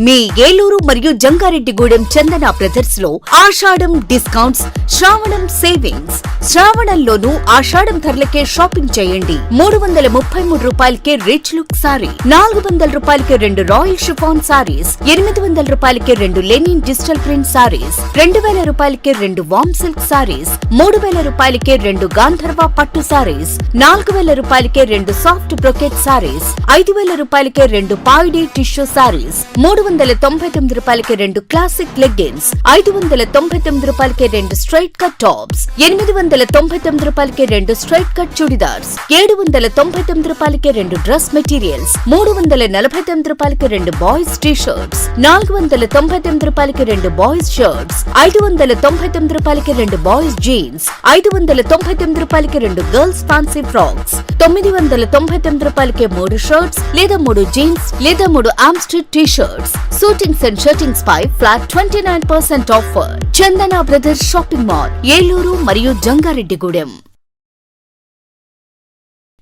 మీ ఏలూరు మరియు జంగారెడ్డిగూడెం చందన బ్రదర్స్ లో ఆషాఢం డిస్కౌంట్స్, శ్రావణం సేవింగ్స్. శ్రావణంలోనూ ఆషాఢం ధరలకే షాపింగ్ చేయండి. 333 రూపాయలకే రిచ్ లుక్ సారీ, 400 రూపాయలకే 2 రాయల్ షిఫాన్ సారీస్, 800 రూపాయలకే 2 లెనిన్ డిజిటల్ ప్రింట్ సారీస్, 2000 రూపాయలకే 2 వామ్ సిల్క్ సారీస్, 3000 రూపాయలకే 2 గాంధర్వ పట్టు సారీస్, 4000 రూపాయలకే 2 సాఫ్ట్ బ్రొకెట్ సారీస్, 5000 రూపాయలకే 2 పాయిడీ టిష్యూ సారీస్, 399 రూపాయలకే 2 క్లాసిక్ లెగ్గిన్స్, 599 రూపాయలకే 2 స్ట్రైట్ కట్ టాప్స్, 899 రూపాయలకే 2 స్ట్రైట్ కట్ చుడిదార్స్, 799 రూపాయలకే 2 డ్రెస్ మెటీరియల్స్, 349 రూపాయలకే 2 బాయ్స్ టీ షర్ట్స్, 499 రూపాయలకి 2 బాయ్స్ షర్ట్స్, 599 రూపాయలకి 2 బాయ్స్ జీన్స్, 599 రూపాయలకి 2 గర్ల్స్ ఫ్యాన్సీ ఫ్రాక్స్, 999 రూపాయలకి 3 షర్ట్స్ లేదా 3 జీన్స్ లేదా 3 ఆమ్స్ట్రిడ్ T shirts. Suitings and shirtings పై flat 29% offer. Chandana brothers shopping mall, Eluru మరియు జంగారెడ్డిగూడెం.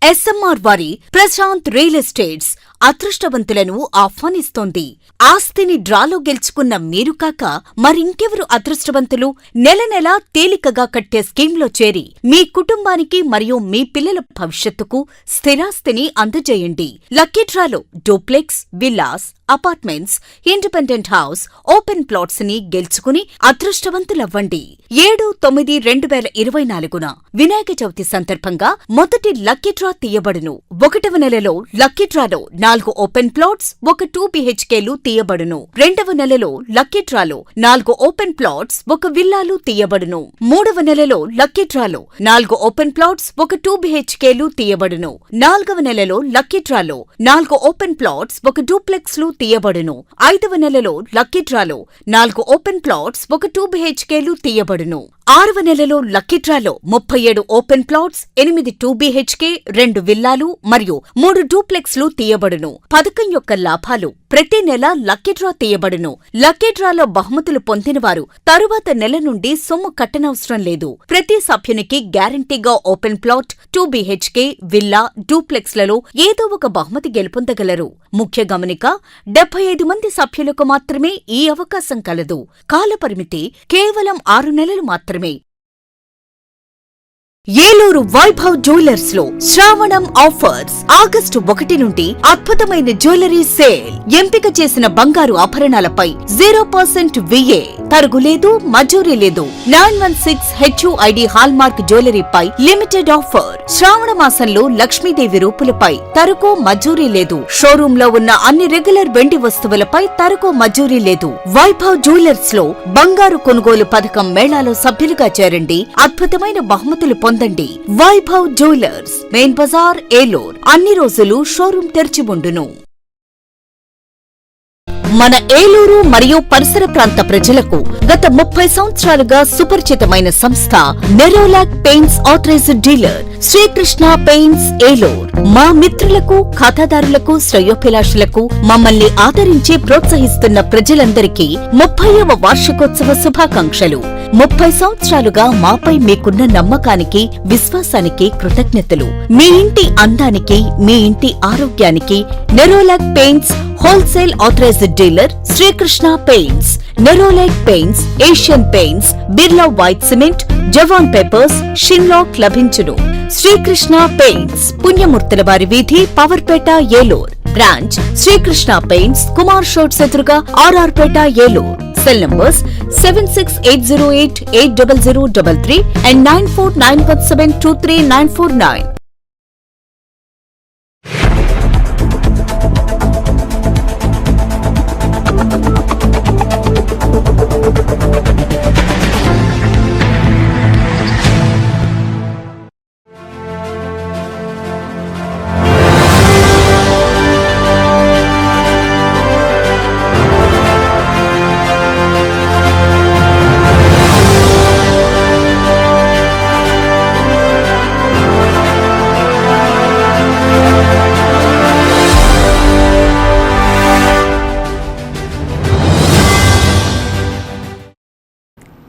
ఎస్ఎంఆర్ వారి ప్రశాంత్ రియల్ ఎస్టేట్స్ అదృష్టవంతులను ఆహ్వానిస్తోంది. ఆస్తిని డ్రాలో గెలుచుకున్న మీరు కాక మరింకెవరు అదృష్టవంతులు? నెల నెలా తేలికగా కట్టే స్కీమ్లో చేరి మీ కుటుంబానికి మరియు మీ పిల్లల భవిష్యత్తుకు స్థిరాస్తిని అందజేయండి. లక్కీ డ్రాలో duplex, villas, apartments, independent house, open plots ని గెలుచుకుని అదృష్టవంతులవ్వండి. 7/9/2024 వినాయక చవితి సందర్భంగా మొదటి లక్కీ డ్రా తీయబడును. 1వ నెలలో లక్కీ డ్రాలో 4 ఓపెన్ ప్లాట్స్, 1 2 BHKలు తీయబడును. 2వ నెలలో లక్కీ డ్రాలో 4 ఓపెన్ ప్లాట్స్, 1 విల్లాలు తీయబడును. 3వ నెలలో లక్కీ డ్రాలో 4 ఓపెన్ ప్లాట్స్, 1 2 BHKలు తీయబడును. 4వ నెలలో లక్కీ డ్రాలో 4 ఓపెన్ ప్లాట్స్, 1 డూప్లెక్స్లు తీయబడును. 5వ నెలలో లక్కీ డ్రాలో 4 ఓపెన్ ప్లాట్స్, 1 2 BHKలు తీయబడును. 6వ నెలలో లక్కీ డ్రాలో 37 ఓపెన్ ప్లాట్స్, 8 2 BHK, 2 విల్లాలు మరియు 3 డూప్లెక్స్లు తీయబడును. పథకం యొక్క లాభాలు: ప్రతి నెల లక్కీ డ్రా తీయబడును. లక్కీ డ్రాలో బహుమతులు పొందినవారు తరువాత నెల నుండి సొమ్ము కట్టనవసరం లేదు. ప్రతి సభ్యునికి గ్యారంటీగా ఓపెన్ ప్లాట్, 2 BHK, విల్లా, డూప్లెక్స్లలో ఏదో ఒక బహుమతి గెలుపొందగలరు. ముఖ్య గమనిక: 75 మంది సభ్యులకు మాత్రమే ఈ అవకాశం కలదు. కాలపరిమితి కేవలం 6 నెలలు మాత్రమే. ఏలూరు వైభవ్ జ్యువెలర్స్ లో శ్రావణం ఆఫర్స్. ఆగస్టు 1 నుండి అద్భుతమైన జ్యువెలరీ సేల్. ఎంపిక చేసిన బంగారు ఆభరణాలపై 0% VA, తరుగులేదు, మజూరీ లేదు. 916 HUID హాల్మార్క్ జ్యువెలరీపై లిమిటెడ్ ఆఫర్. శ్రావణ మాసంలో లక్ష్మీదేవి రూపులపై తరుగు, మజూరీ లేదు. షోరూమ్ లో ఉన్న అన్ని రెగ్యులర్ వెండి వస్తువులపై తరుగు, మజూరీ లేదు. వైభవ్ జ్యువెలర్స్ లో బంగారు కొనుగోలు పథకం మేళాలో సభ్యులుగా చేరండి. అద్భుతమైన బహుమతులు పొందండి. Vaibhav jewellers, main Bazar, Eluru. అన్ని రోజులు షోరూం తెరిచి ఉండును. మన ఏలూరు మరియు పరిసర ప్రాంత ప్రజలకు గత 30 సంవత్సరాలుగా సుపరిచితమైన సంస్థ Nerolac paints authorised dealer Srikrishna paints, Eluru. మా మిత్రులకు, ఖాతాదారులకు, శ్రేయోభిలాషులకు, మమ్మల్ని ఆదరించి ప్రోత్సహిస్తున్న ప్రజలందరికీ 30వ వార్షికోత్సవ శుభాకాంక్షలు. 30 సంవత్సరాలుగా మాపై మీకున్న నమ్మకానికి, విశ్వాసానికి కృతజ్ఞతలు. మీ ఇంటి అందానికి, మీ ఇంటి ఆరోగ్యానికి Nerolac paints wholesale authorized dealer Srikrishna paints. Nerolac paints, Asian paints, Birla white cement, Jawan papers, షిన్లాక్ లభించును. శ్రీకృష్ణ పెయింట్స్, పుణ్యమూర్తుల వారి వీధి, పవర్పేట, ఏలూరు. బ్రాంచ్ శ్రీకృష్ణ పెయింట్స్, కుమార్ షోట్స్ ఎదురుగా, RR Peta, Eluru. Cell numbers 7680880033 and 9491723949.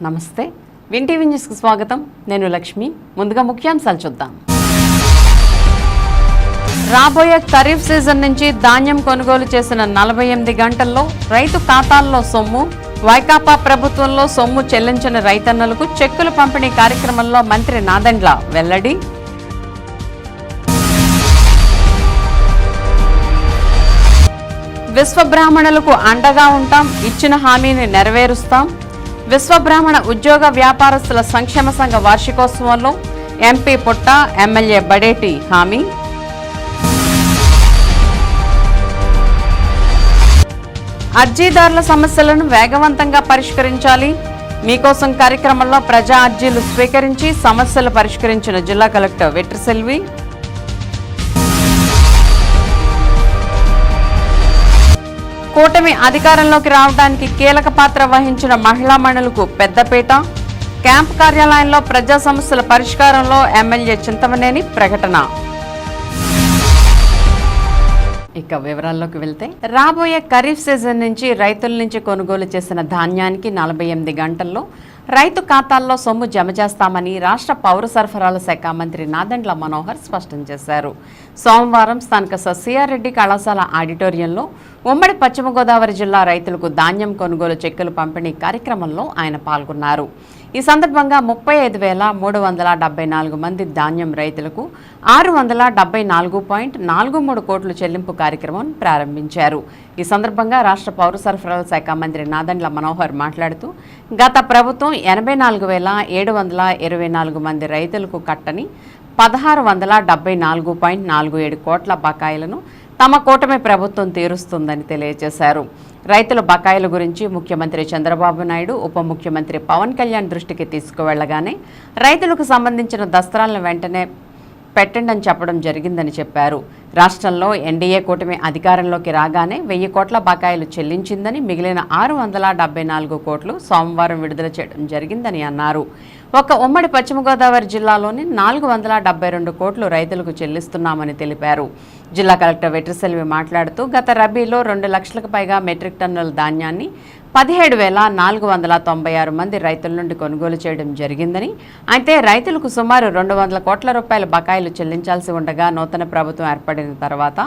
నమస్తే, విన్ టీవీ న్యూస్కి స్వాగతం. నేను లక్ష్మి. ముందుగా ముఖ్యాంశాలు చూద్దాం. రాబోయే ఖరీఫ్ సీజన్ నుంచి ధాన్యం కొనుగోలు చేసిన 48 గంటల్లో రైతు ఖాతాల్లో సొమ్ము. వైకాపా ప్రభుత్వంలో సొమ్ము చెల్లించిన రైతన్నలకు చెక్కుల పంపిణీ కార్యక్రమంలో మంత్రి నాదెండ్ల వెల్లడి. విశ్వబ్రాహ్మణులకు అండగా ఉంటాం, ఇచ్చిన హామీని నెరవేరుస్తాం. విశ్వబ్రాహ్మణ ఉద్యోగ వ్యాపారస్తుల సంక్షేమ సంఘ వార్షికోత్సవంలో ఎంపీ పుట్ట, ఎమ్మెల్యే బడేటి హామీ. అర్జీదారుల సమస్యలను వేగవంతంగా పరిష్కరించాలి. మీకోసం కార్యక్రమంలో ప్రజా అర్జీలు స్వీకరించి సమస్యలు పరిష్కరించిన జిల్లా కలెక్టర్ వెట్రిసెల్వి. కూటమి అధికారంలోకి రావడానికి కీలక పాత్ర వహించిన మహిళా మణులకు పెద్దపీట. క్యాంప్ కార్యాలయంలో ప్రజా సమస్యల పరిష్కారంలో ఎమ్మెల్యే చింతమనేని ప్రకటన. ఇక వివరాల్లోకి వెళ్తే, రాబోయే ఖరీఫ్ సీజన్ నుంచి రైతుల నుంచి కొనుగోలు చేసిన ధాన్యానికి 48 గంటల్లో రైతు ఖాతాల్లో సొమ్ము జమ చేస్తామని రాష్ట్ర పౌర సరఫరాల శాఖ మంత్రి నాదెండ్ల మనోహర్ స్పష్టం చేశారు. సోమవారం స్థానిక సిఆర్రెడ్డి కళాశాల ఆడిటోరియంలో ఉమ్మడి పశ్చిమ గోదావరి జిల్లా రైతులకు ధాన్యం కొనుగోలు చెక్కులు పంపిణీ కార్యక్రమంలో ఆయన పాల్గొన్నారు. ఈ సందర్భంగా 35,374 మంది ధాన్యం రైతులకు 674.43 కోట్ల చెల్లింపు కార్యక్రమం ప్రారంభించారు. ఈ సందర్భంగా రాష్ట్ర పౌర సరఫరాల శాఖ మంత్రి నాదెండ్ల మనోహర్ మాట్లాడుతూ, గత ప్రభుత్వం 84,724 మంది రైతులకు కట్టని 1,674.47 కోట్ల బకాయిలను తమ కూటమి ప్రభుత్వం తీరుస్తుందని తెలియజేశారు. రైతుల బకాయిల గురించి ముఖ్యమంత్రి చంద్రబాబు నాయుడు, ఉప ముఖ్యమంత్రి పవన్ కళ్యాణ్ దృష్టికి తీసుకువెళ్లగానే రైతులకు సంబంధించిన దస్త్రాలను వెంటనే పెట్టండి అని చెప్పడం జరిగిందని చెప్పారు. రాష్ట్రంలో ఎన్డీఏ కూటమి అధికారంలోకి రాగానే 1000 కోట్ల బకాయిలు చెల్లించిందని, మిగిలిన 674 కోట్లు సోమవారం విడుదల చేయడం జరిగిందని అన్నారు. ఒక ఉమ్మడి పశ్చిమ గోదావరి జిల్లాలోని 472 కోట్లు రైతులకు చెల్లిస్తున్నామని తెలిపారు. జిల్లా కలెక్టర్ వెట్రిసెల్వి మాట్లాడుతూ, గత రబీలో 2 లక్షలకు పైగా మెట్రిక్ టన్నుల ధాన్యాన్ని 17,496 మంది రైతుల నుండి కొనుగోలు చేయడం జరిగిందని, అయితే రైతులకు సుమారు 200 కోట్ల రూపాయల బకాయిలు చెల్లించాల్సి ఉండగా నూతన ప్రభుత్వం ఏర్పడిన తర్వాత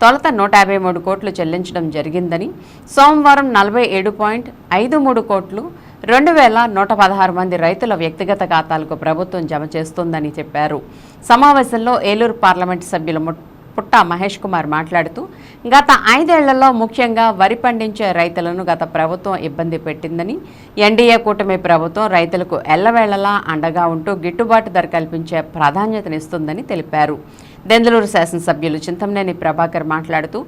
తొలుత 153 కోట్లు చెల్లించడం జరిగిందని, సోమవారం 47.53 కోట్లు 2,116 మంది రైతుల వ్యక్తిగత ఖాతాలకు ప్రభుత్వం జమ చేస్తుందని చెప్పారు. సమావేశంలో ఏలూరు పార్లమెంటు సభ్యులు పుట్ట మహేష్ కుమార్ మాట్లాడుతూ, గత 5 ఏళ్లలో ముఖ్యంగా వరి పండించే రైతులను గత ప్రభుత్వం ఇబ్బంది పెట్టిందని, ఎన్డీఏ కూటమి ప్రభుత్వం రైతులకు ఎల్లవేళలా అండగా ఉంటూ గిట్టుబాటు ధర కల్పించే ప్రాధాన్యతనిస్తుందని తెలిపారు. దెందులూరు శాసనసభ్యులు చింతమనేని ప్రభాకర్ మాట్లాడుతూ,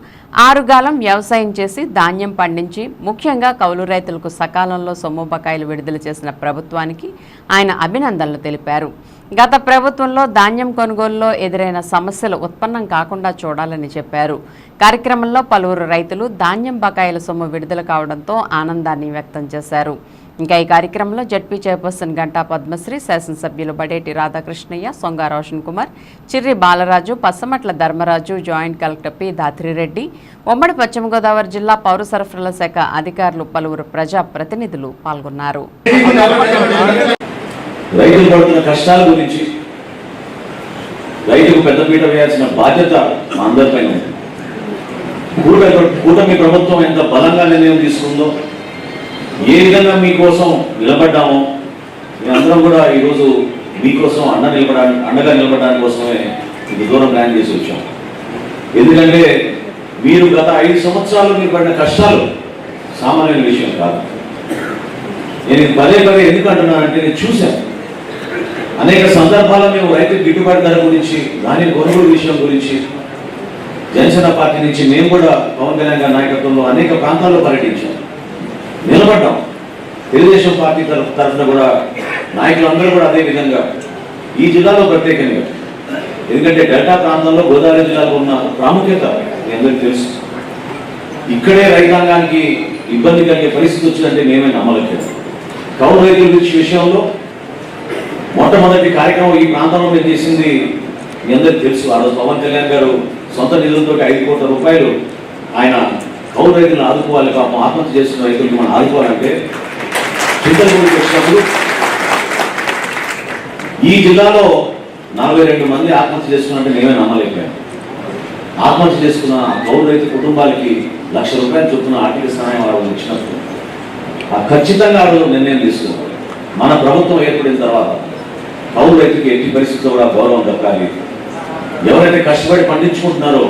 ఆరుగాలం వ్యవసాయం చేసి ధాన్యం పండించి ముఖ్యంగా కౌలు రైతులకు సకాలంలో సొమ్ము బకాయిలు విడుదల చేసిన ప్రభుత్వానికి ఆయన అభినందనలు తెలిపారు. గత ప్రభుత్వంలో ధాన్యం కొనుగోలులో ఎదురైన సమస్యలు ఉత్పన్నం కాకుండా చూడాలని చెప్పారు. కార్యక్రమంలో పలువురు రైతులు ధాన్యం బకాయిల సొమ్ము విడుదల కావడంతో ఆనందాన్ని వ్యక్తం చేశారు. ఇంకా ఈ కార్యక్రమంలో జడ్పీ చైర్పర్సన్ గంటా పద్మశ్రీ, శాసనసభ్యులు Badeti Radhakrishnaiah, Songa Roshan Kumar, Chirri Balaraju, Pachamatla Dharmaraju, joint collector P Dhatrireddy, ఉమ్మడి పశ్చిమ గోదావరి జిల్లా పౌర సరఫరాల శాఖ అధికారులు, పలువురు ప్రజా ప్రతినిధులు పాల్గొన్నారు. రైతులు పడుతున్న కష్టాల గురించి, రైతుకు పెద్దపీట వేయాల్సిన బాధ్యత మా అందరిపైన ఉంది. కూటమి ప్రభుత్వం ఎంత బలంగా నిర్ణయం తీసుకుందో, ఏ విధంగా మీకోసం నిలబడ్డామో, మేమందరం కూడా ఈరోజు మీకోసం అండగా నిలబడడానికి కోసమే ఇంత దూరం ప్లాన్ చేసి వచ్చాం. ఎందుకంటే మీరు గత 5 సంవత్సరాలు మీరు పడిన కష్టాలు సామాన్యమైన విషయం కాదు. నేను పదే ఎందుకు అంటున్నానంటే, నేను చూశాను అనేక సందర్భాల్లో మేము రైతు గిట్టుబాటు ధర గురించి, ధాన్యం కొనుగోలు విషయం గురించి జనసేన పార్టీ నుంచి మేము కూడా పవన్ కళ్యాణ్ గారి నాయకత్వంలో అనేక ప్రాంతాల్లో పర్యటించాం, నిలబడ్డాం. తెలుగుదేశం పార్టీ తరఫున కూడా నాయకులందరూ కూడా అదే విధంగా ఈ జిల్లాలో ప్రత్యేకంగా, ఎందుకంటే డెల్టా ప్రాంతంలో గోదావరి జిల్లాలో ఉన్న ప్రాముఖ్యత మీ అందరికీ తెలుసు. ఇక్కడే రైతాంగానికి ఇబ్బంది కలిగే పరిస్థితి వచ్చిందంటే మేమే నమ్మలేదు. కౌలు రైతుల విషయంలో మొట్టమొదటి కార్యక్రమం ఈ ప్రాంతంలో మేము చేసింది మీ అందరికీ తెలుసు. ఆ రోజు పవన్ కళ్యాణ్ గారు సొంత నిధులతో 5 కోట్ల రూపాయలు ఆయన కౌలు రైతులను ఆదుకోవాలి, పాపం ఆత్మహత్య చేస్తున్న రైతులకు మనం ఆదుకోవాలంటే చింతలపూడికి వచ్చినప్పుడు ఈ జిల్లాలో 42 మంది ఆత్మహత్య చేసుకున్నట్టు మేమే నమ్మలేకపోయాం. ఆత్మహత్య చేసుకున్న కౌలు రైతు కుటుంబాలకి ₹1,00,000 చొప్పున ఆర్థిక సహాయం ఆ రోజు ఇచ్చినప్పుడు ఖచ్చితంగా ఆ రోజు నిర్ణయం తీసుకున్నారు. మన ప్రభుత్వం ఏర్పడిన తర్వాత కౌలు రైతుకి ఎట్టి పరిస్థితుల్లో కూడా గౌరవం దక్కాలి. ఎవరైతే కష్టపడి పండించుకుంటున్నారో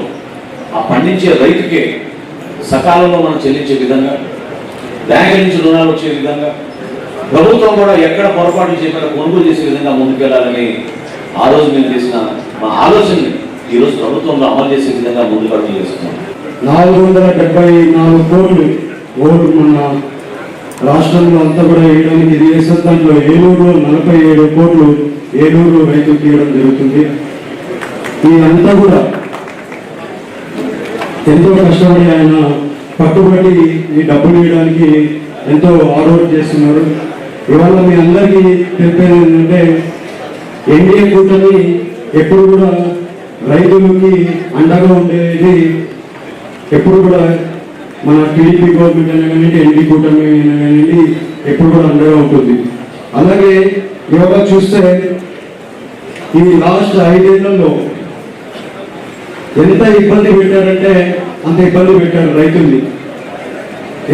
ఆ పండించే రైతుకే సకాలంలో మనం చెల్లించే విధంగా, బ్యాంకుల నుంచి రుణాలు వచ్చే విధంగా, ప్రభుత్వం కూడా ఎక్కడ పొరపాటు చేయకుండా కొనుగోలు చేసే విధంగా ముందుకెళ్లాలని ఆ రోజు మేము చేసిన మా ఆలోచనని ఈరోజు ప్రభుత్వంలో అమలు చేసే విధంగా ముందుకు అడుగు చేస్తున్నాం. 474 కోట్లు ఓటు మన రాష్ట్రంలో అంతా కూడా వేయడానికి ఇది వేసిన దాంట్లో ఏలూరులో 47 కోట్లు ఏలూరు రైతులకు ఇవ్వడం జరుగుతుంది. ఇదంతా కూడా ఎంతో కష్టపడి ఆయన పట్టుబడి ఈ డబ్బులు ఇవ్వడానికి ఎంతో ఆరోగ్యం చేస్తున్నారు. ఇవాళ మీ అందరికీ తెలిపేది ఏంటంటే ఎన్డీఏ కూటమి ఎప్పుడు కూడా రైతులకి అండగా ఉండేది. ఎప్పుడు కూడా మన టీడీపీ గవర్నమెంట్ అయినా కానీ ఎన్డీ కూటమి అయినా కానీ ఎప్పుడు కూడా అండగా ఉంటుంది. అలాగే ఇవాళ చూస్తే ఈ లాస్ట్ 5 ఏళ్లలో ఎంత ఇబ్బంది పెట్టారంటే అంత ఇబ్బంది పెట్టారు రైతుల్ని.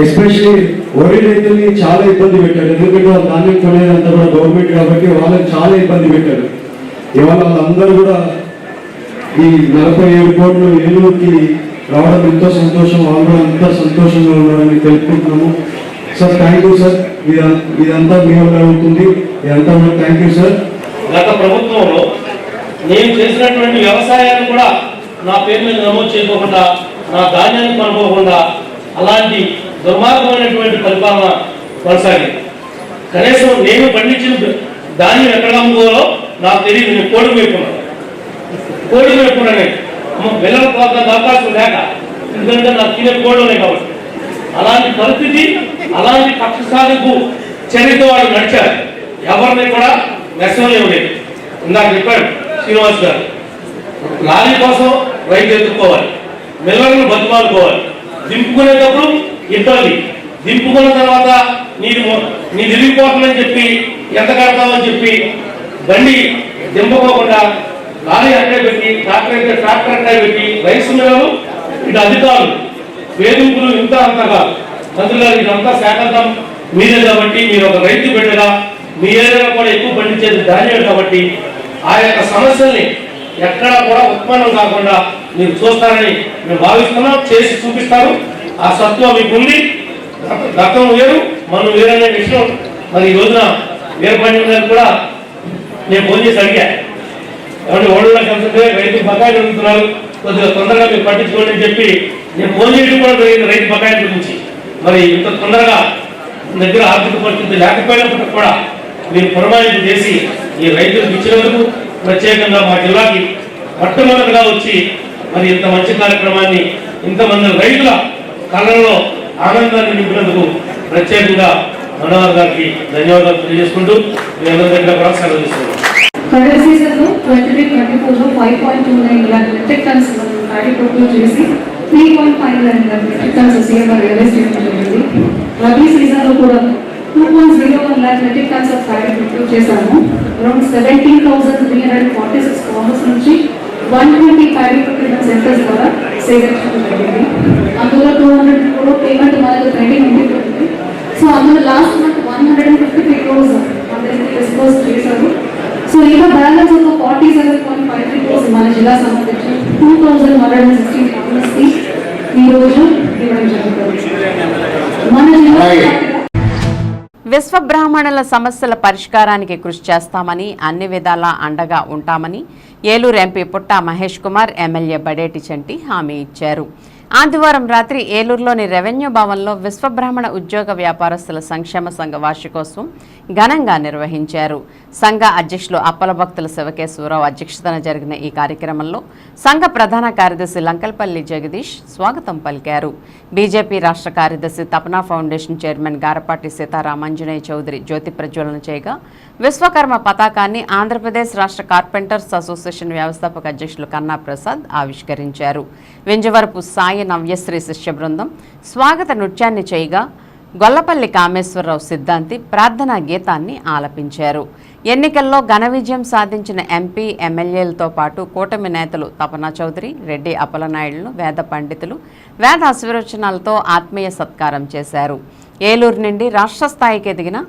ఎస్పెషలీ వరి రైతుల్ని చాలా ఇబ్బంది పెట్టారు. ఎందుకంటే వాళ్ళు ధాన్యం కొనేదంతా కూడా గవర్నమెంట్ కాబట్టి వాళ్ళని చాలా ఇబ్బంది పెట్టారు. ఇవాళ వాళ్ళందరూ కూడా ఈ 47 కోట్లు ఏలూరుకి రావడం ఎంతో సంతోషం. వాళ్ళు కూడా అంత సంతోషంగా ఉన్నారని తెలుపుకుంటున్నాము. Sir thank you sir. ఇదంతా మీ వల్ల అవుతుంది. ఇదంతా కూడా థ్యాంక్ యూ సార్. గత ప్రభుత్వంలో నేను చేసినటువంటి వ్యవసాయాన్ని కూడా నా పేరు మీద నమోదు చేయకుండా, నా ధాన్యాన్ని కొనుక్కోకుండా అలాంటి దుర్మార్గమైనటువంటి పరిపాలన కొనసాగింది. కనీసం నేను పండించిన ధాన్యం ఎక్కడ అమ్ముకోవాలో నాకు తెలియదు. నేను కోడి మేపుకున్నాను వెళ్ళల అవకాశం లేక, ఎందుకంటే నాకు తినే కోళ్ళు ఉన్నాయి కాబట్టి. అలాంటి పరిస్థితి, అలాంటి పక్ష సాధకు చర్యతో వాళ్ళు నడిచారు. ఎవరిని కూడా నెసలేవు లేదు. ఇందాక చెప్పాడు శ్రీనివాస్ గారు, లారీ కోసం రైతు ఎత్తుకోవాలి, మిల్లర్లను బతిమాలుకోవాలి, దింపుకునేటప్పుడు ఇబ్బంది, దింపుకున్న తర్వాత నీ తిరిగిపోతుందని చెప్పి ఎంత కడతామని చెప్పి బండి దింపుకోకుండా లారీ అక్కడే పెట్టి, ట్రాక్టర్ అయితే ట్రాక్టర్ అక్కడే పెట్టి, రైస్ మిల్లలు ఇటు అధికారులు వేధింపులు ఇంత అంతగా. మంత్రి గారు ఇదంతా శాఖంతం మీరే కాబట్టి, మీరు ఒక రైతు బిడ్డగా మీ ఏరియాలో కూడా ఎక్కువ పండించేది ధాన్యం కాబట్టి ఆ యొక్క సమస్యల్ని ఎక్కడా కూడా ఉత్పన్నం కాకుండా మీరు చూస్తారని మేము భావిస్తున్నాం. చేసి చూపిస్తారు. ఆ సత్వం మీకు ఉంది. గతం వేరు, మనం వేరనే విషయం మరి ఈ రోజున వీరపాండ్యం గారు కూడా నేను ఫోన్ చేసి అడిగా, ఎవరి ఓళ్ళలో కలిసి రైతు బకాయిలు అడుగుతున్నారు, కొద్దిగా తొందరగా మీరు పట్టించుకోండి అని చెప్పి నేను ఫోన్ చేయడం కూడా జరిగింది రైతు బకాయిల గురించి. మరి ఇంత తొందరగా దగ్గర ఆర్థిక పరిస్థితి లేకపోయినప్పటికీ కూడా మీరు పురమాయింపు చేసి ఈ రైతులకు ఇచ్చినందుకు ప్రత్యేకంగా మా జిల్లాకి మొట్టమొదటిగా వచ్చి మరి ఇంత మంచి కార్యక్రమాన్ని ఇంతమంది రైతుల కళ్ళల్లో ఆనందాన్ని నింపినందుకు ప్రత్యేకంగా మనోహర్ గారికి ధన్యవాదాలు తెలియజేసుకుంటూ మీ అందరి దగ్గర కూడా సెలవు తీసుకున్నాం. కరెంట్ సీజన్లో 23-24లో 5.29 lakh metric tons paddy procure చేసి 3.5 lakh metric tons CMR realise చేయడం జరిగింది. రబీ సీజన్లో కూడా 2.01 lakh metric tons of paddy procure చేశాము. అరౌండ్ 17,346 ఫార్మర్స్ నుంచి 120 ప్యాడీ ప్రొక్యూర్మెంట్ సెంటర్స్ ద్వారా సేకరించడం జరిగింది. అందులో 200 crore పేమెంట్ మనకు ట్రెండింగ్ ఉంటుంది. సో అందులో లాస్ట్ మంత్ 153 crores అందరికీ డిస్పోజ్ చేశారు. సో ఇంకా బ్యాలెన్స్ ఒక 47.53 crores మన జిల్లా సంబంధించి 2,116 ఫార్మర్స్ కి ఈ రోజు ఇవ్వడం జరుగుతుంది. మన జిల్లా విశ్వబ్రాహ్మణుల సమస్యల పరిష్కారానికి కృషి చేస్తామని, అన్ని విధాలా అండగా ఉంటామని ఏలూరు ఎంపీ పుట్టా మహేష్ కుమార్, ఎమ్మెల్యే బడేటి చంటి హామీ ఇచ్చారు. ఆదివారం రాత్రి ఏలూరులోని రెవెన్యూ భవన్లో విశ్వబ్రాహ్మణ ఉద్యోగ వ్యాపారస్తుల సంక్షేమ సంఘ వార్షికోత్సవం ఘనంగా నిర్వహించారు. సంఘ అధ్యక్షులు అప్పల భక్తుల శివకేశ్వరరావు అధ్యక్షతన జరిగిన ఈ కార్యక్రమంలో సంఘ ప్రధాన కార్యదర్శి లంకల్పల్లి జగదీష్ స్వాగతం పలికారు. బీజేపీ రాష్ట్ర కార్యదర్శి తపనా ఫౌండేషన్ చైర్మన్ గారపాటి సీతారామాంజనేయ చౌదరి జ్యోతి ప్రజ్వలన చేయగా, విశ్వకర్మ పతాకాన్ని ఆంధ్రప్రదేశ్ రాష్ట్ర కార్పెంటర్స్ అసోసియేషన్ వ్యవస్థాపక అధ్యక్షులు కన్నా ప్రసాద్ ఆవిష్కరించారు. వింజవరపు సాయి నవ్యశ్రీ శిష్య బృందం స్వాగత నృత్యాన్ని చేయగా, గొల్లపల్లి కామేశ్వరరావు సిద్ధాంతి ప్రార్థనా గీతాన్ని ఆలపించారు. ఎన్నికల్లో ఘన విజయం సాధించిన ఎంపీ ఎమ్మెల్యేలతో పాటు కూటమి నేతలు తపనా చౌదరి, రెడ్డి అప్పలనాయుడులను వేద పండితులు వేద ఆశీర్వచనాలతో ఆత్మీయ సత్కారం చేశారు. ఏలూరు నుండి రాష్ట్ర స్థాయికి ఎదిగిన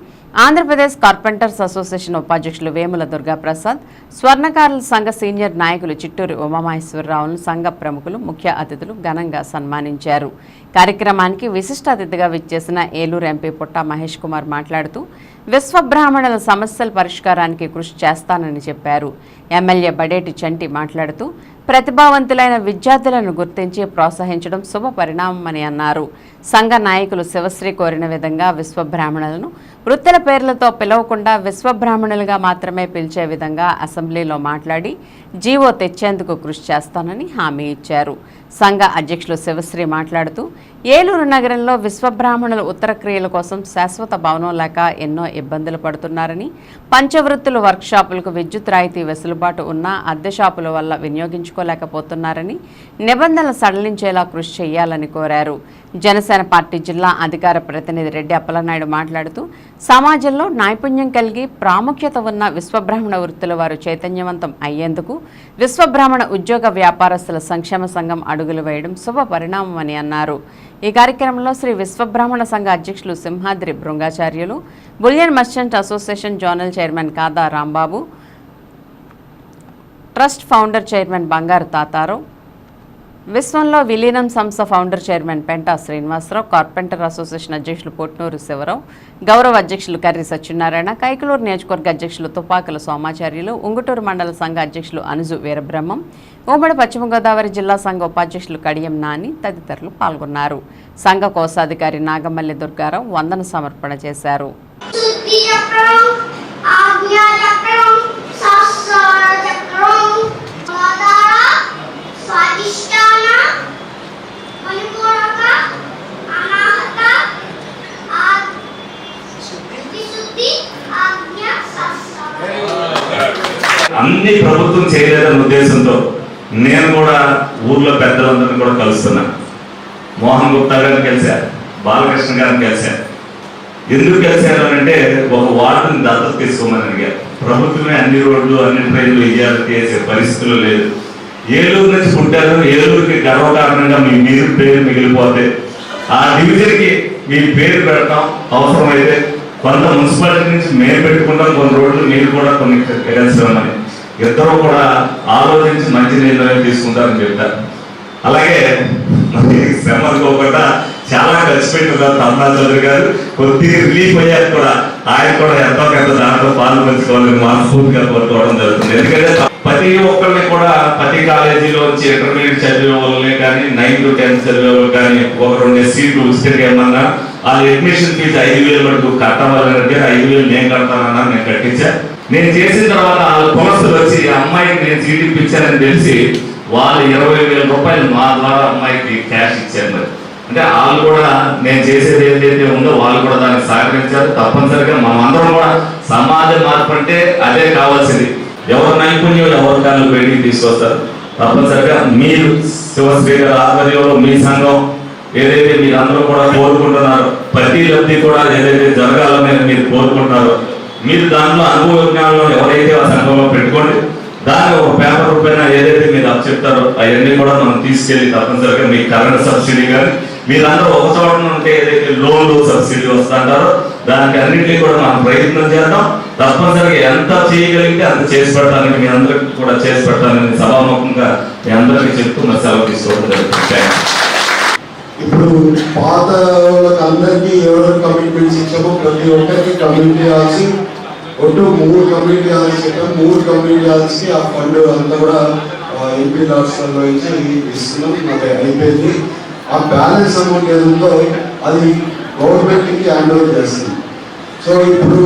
ఆంధ్రప్రదేశ్ కార్పెంటర్స్ అసోసియేషన్ ఉపాధ్యక్షులు వేముల దుర్గాప్రసాద్, స్వర్ణకారుల సంఘ సీనియర్ నాయకులు చిట్టూరి ఉమామహేశ్వరరావులను సంఘ ప్రముఖులు, ముఖ్య అతిథులు ఘనంగా సన్మానించారు. కార్యక్రమానికి విశిష్ట అతిథిగా విచ్చేసిన ఏలూరు ఎంపీ పుట్టా మహేష్ కుమార్ మాట్లాడుతూ విశ్వబ్రాహ్మణుల సమస్యల పరిష్కారానికి కృషి చేస్తానని చెప్పారు. ఎమ్మెల్యే బడేటి చంటి మాట్లాడుతూ ప్రతిభావంతులైన విద్యార్థులను గుర్తించి ప్రోత్సహించడం శుభ పరిణామమని అన్నారు. సంఘ నాయకులు శివశ్రీ కోరిన విధంగా విశ్వబ్రాహ్మణులను వృత్తుల పేర్లతో పిలవకుండా విశ్వబ్రాహ్మణులుగా మాత్రమే పిలిచే విధంగా అసెంబ్లీలో మాట్లాడి జీవో తెచ్చేందుకు కృషి చేస్తానని హామీ ఇచ్చారు. సంఘ అధ్యక్షులు శివశ్రీ మాట్లాడుతూ ఏలూరు నగరంలో విశ్వబ్రాహ్మణుల ఉత్తర క్రియల కోసం శాశ్వత భవనం లేక ఎన్నో ఇబ్బందులు పడుతున్నారని, పంచవృత్తుల వర్క్షాపులకు విద్యుత్ రాయితీ వెసులుబాటు ఉన్నా అద్దె షాపుల వల్ల వినియోగించుకోలేకపోతున్నారని, నిబంధనలు సడలించేలా కృషి చేయాలని కోరారు. జనసేన పార్టీ జిల్లా అధికార ప్రతినిధి రెడ్డి అప్పలనాయుడు మాట్లాడుతూ సమాజంలో నైపుణ్యం కలిగి ప్రాముఖ్యత ఉన్న విశ్వబ్రాహ్మణ వృత్తుల వారు చైతన్యవంతం అయ్యేందుకు విశ్వబ్రాహ్మణ ఉద్యోగ వ్యాపారస్తుల సంక్షేమ సంఘం అడుగులు వేయడం శుభ పరిణామమని అన్నారు. ఈ కార్యక్రమంలో శ్రీ విశ్వబ్రాహ్మణ సంఘ అధ్యక్షులు Simhadri Bhrungacharyulu, bullion merchant association zonal chairman Kada Rambabu, trust founder chairman బంగారు తాతారావు, విశ్వంలో విలీనం సంస్థ founder chairman Penta Srinivasarao, carpenter association అధ్యక్షులు పొట్నూరు శివరావు, గౌరవ అధ్యక్షులు కర్రి సత్యనారాయణ, కైకలూరు నియోజకవర్గ అధ్యక్షులు తుపాకుల సోమాచార్యులు, ఉంగుటూరు మండల సంఘ అధ్యక్షులు అనుజు వీరబ్రహ్మం, ఉమ్మడి పశ్చిమ గోదావరి జిల్లా సంఘ ఉపాధ్యక్షులు కడియం నాని తదితరులు పాల్గొన్నారు. సంఘ కోశాధికారి నాగమల్లి దుర్గారావు వందన సమర్పణ చేశారు. అన్ని ప్రభుత్వం చేయలేదన్న ఉద్దేశంతో నేను కూడా ఊర్లో పెద్దలందరినీ కూడా కలుస్తున్నా. మోహన్ గుప్తా గారిని కలిశారు, బాలకృష్ణ గారిని కలిశారు. ఎందుకు కలిశారు అంటే ఒక వార్డుని దత్తత తీసుకోమని అడిగారు. ప్రభుత్వమే అన్ని రోడ్లు అన్ని ట్రైన్లు ఇయ్యాలి చేసే పరిస్థితులు లేదు. ఏలూరు నుంచి పుట్టారు, ఏలూరుకి గర్వకారణంగా మీ మీరు పేరు మిగిలిపోతే ఆ డివిజన్కి మీ పేరు పెడతాం. అవసరమైతే కొంత మున్సిపాలిటీ నుంచి మేము పెట్టుకుంటాం, కొన్ని రోడ్లు మీరు కూడా కొన్ని వేయాల్సినామని ఇద్దరు కూడా ఆలోచించి మంచి నిర్ణయం తీసుకుంటారని చెప్తారు. అలాగే శ్రమ అనుకోకుండా చాలా ఖర్చు పెట్టుకున్నారు తపనా చౌదరి గారు. కొద్దిగా రిలీఫ్ అయ్యారు కూడా, ఆయన కూడా ఎంతో కొంత దాంట్లో పాలు పంచుకోవాలని మనస్ఫూర్తిగా కోరుకోవడం జరుగుతుంది. ఎందుకంటే ప్రతి ఒక్కరిని కూడా ప్రతి కాలేజీలో వచ్చి ఇంటర్మీడియట్ చదివే వాళ్ళని కానీ 9th to 10th చదివే వాళ్ళు కానీ ఒక 2 సీట్లు ఉచితంగా ఏమన్నా వాళ్ళ అడ్మిషన్ ఫీజు 5,000 వరకు కట్టవాలంటే 5,000 నేను కడతానన్నా, నేను కట్టించా. నేను చేసిన తర్వాత వాళ్ళ కులస్తులు వచ్చి అమ్మాయికి నేను సీట్ ఇప్పించానని తెలిసి వాళ్ళు 20,000 రూపాయలు మా ద్వారా అమ్మాయికి క్యాష్ ఇచ్చారు. మరి అంటే వాళ్ళు కూడా నేను చేసేది ఏదైతే ఉందో వాళ్ళు కూడా దానికి సహకరించారు. తప్పనిసరిగా మనం అందరం కూడా సమాజ మార్పు అంటే అదే కావాల్సింది. ఎవరు నైపుణ్యం ఎవరి కాళ్ళు బయటికి తీసుకొస్తారు. తప్పనిసరిగా మీరు శివశ్రీ గారి ఆధ్వర్యంలో మీ సంఘం ఏదైతే మీరు అందరూ కూడా కోరుకుంటున్నారో ప్రతి లబ్ధి కూడా ఏదైతే జరగాలని మీరు కోరుకుంటున్నారో మీరు దానిలో అనుభవ ఎవరైతే ఆ సంఘంలో పెట్టుకోండి. దాన్ని ఒక పేపర్ రూపైన ఏదైతే మీరు చెప్తారో అవన్నీ కూడా మనం తీసుకెళ్ళి తప్పనిసరిగా మీ కరెంట్ సబ్సిడీ కానీ మీరందరూ ఒక చోట ఉంటే ఏదైతే లోన్లు సబ్సిడీ వస్తుంటారో దానికి అన్నింటినీ కూడా మనం ప్రయత్నం చేద్దాం. తప్పనిసరిగా ఎంత చేయగలిగితే అంత చేసి పెట్టడానికి మీ అందరికి కూడా చేసి పెట్టాలని సభాముఖంగా మీ అందరికీ చెప్తూ మరి సెలవు తీసుకోవడం జరుగుతుంది. ఇప్పుడు పాత వాళ్ళకి అందరికీ ఎవరెవరు కమిట్మెంట్స్ ఇచ్చామో ప్రతి ఒక్కరికి కమ్యూనిటీ హాల్స్ ఒట్టు 3 కమ్యూనిటీ హాల్స్ చెప్పాం. 3 కమ్యూనిటీ హాల్స్కి ఆ ఫండ్ అంతా కూడా ఎంపీ రాష్ట్రాల్లో నుంచి ఇస్తున్నాం. నాకు అయిపోయింది. ఆ బ్యాలెన్స్ అమౌంట్ ఏదో అది గవర్నమెంట్కి హ్యాండ్ ఓవర్ చేస్తుంది. సో ఇప్పుడు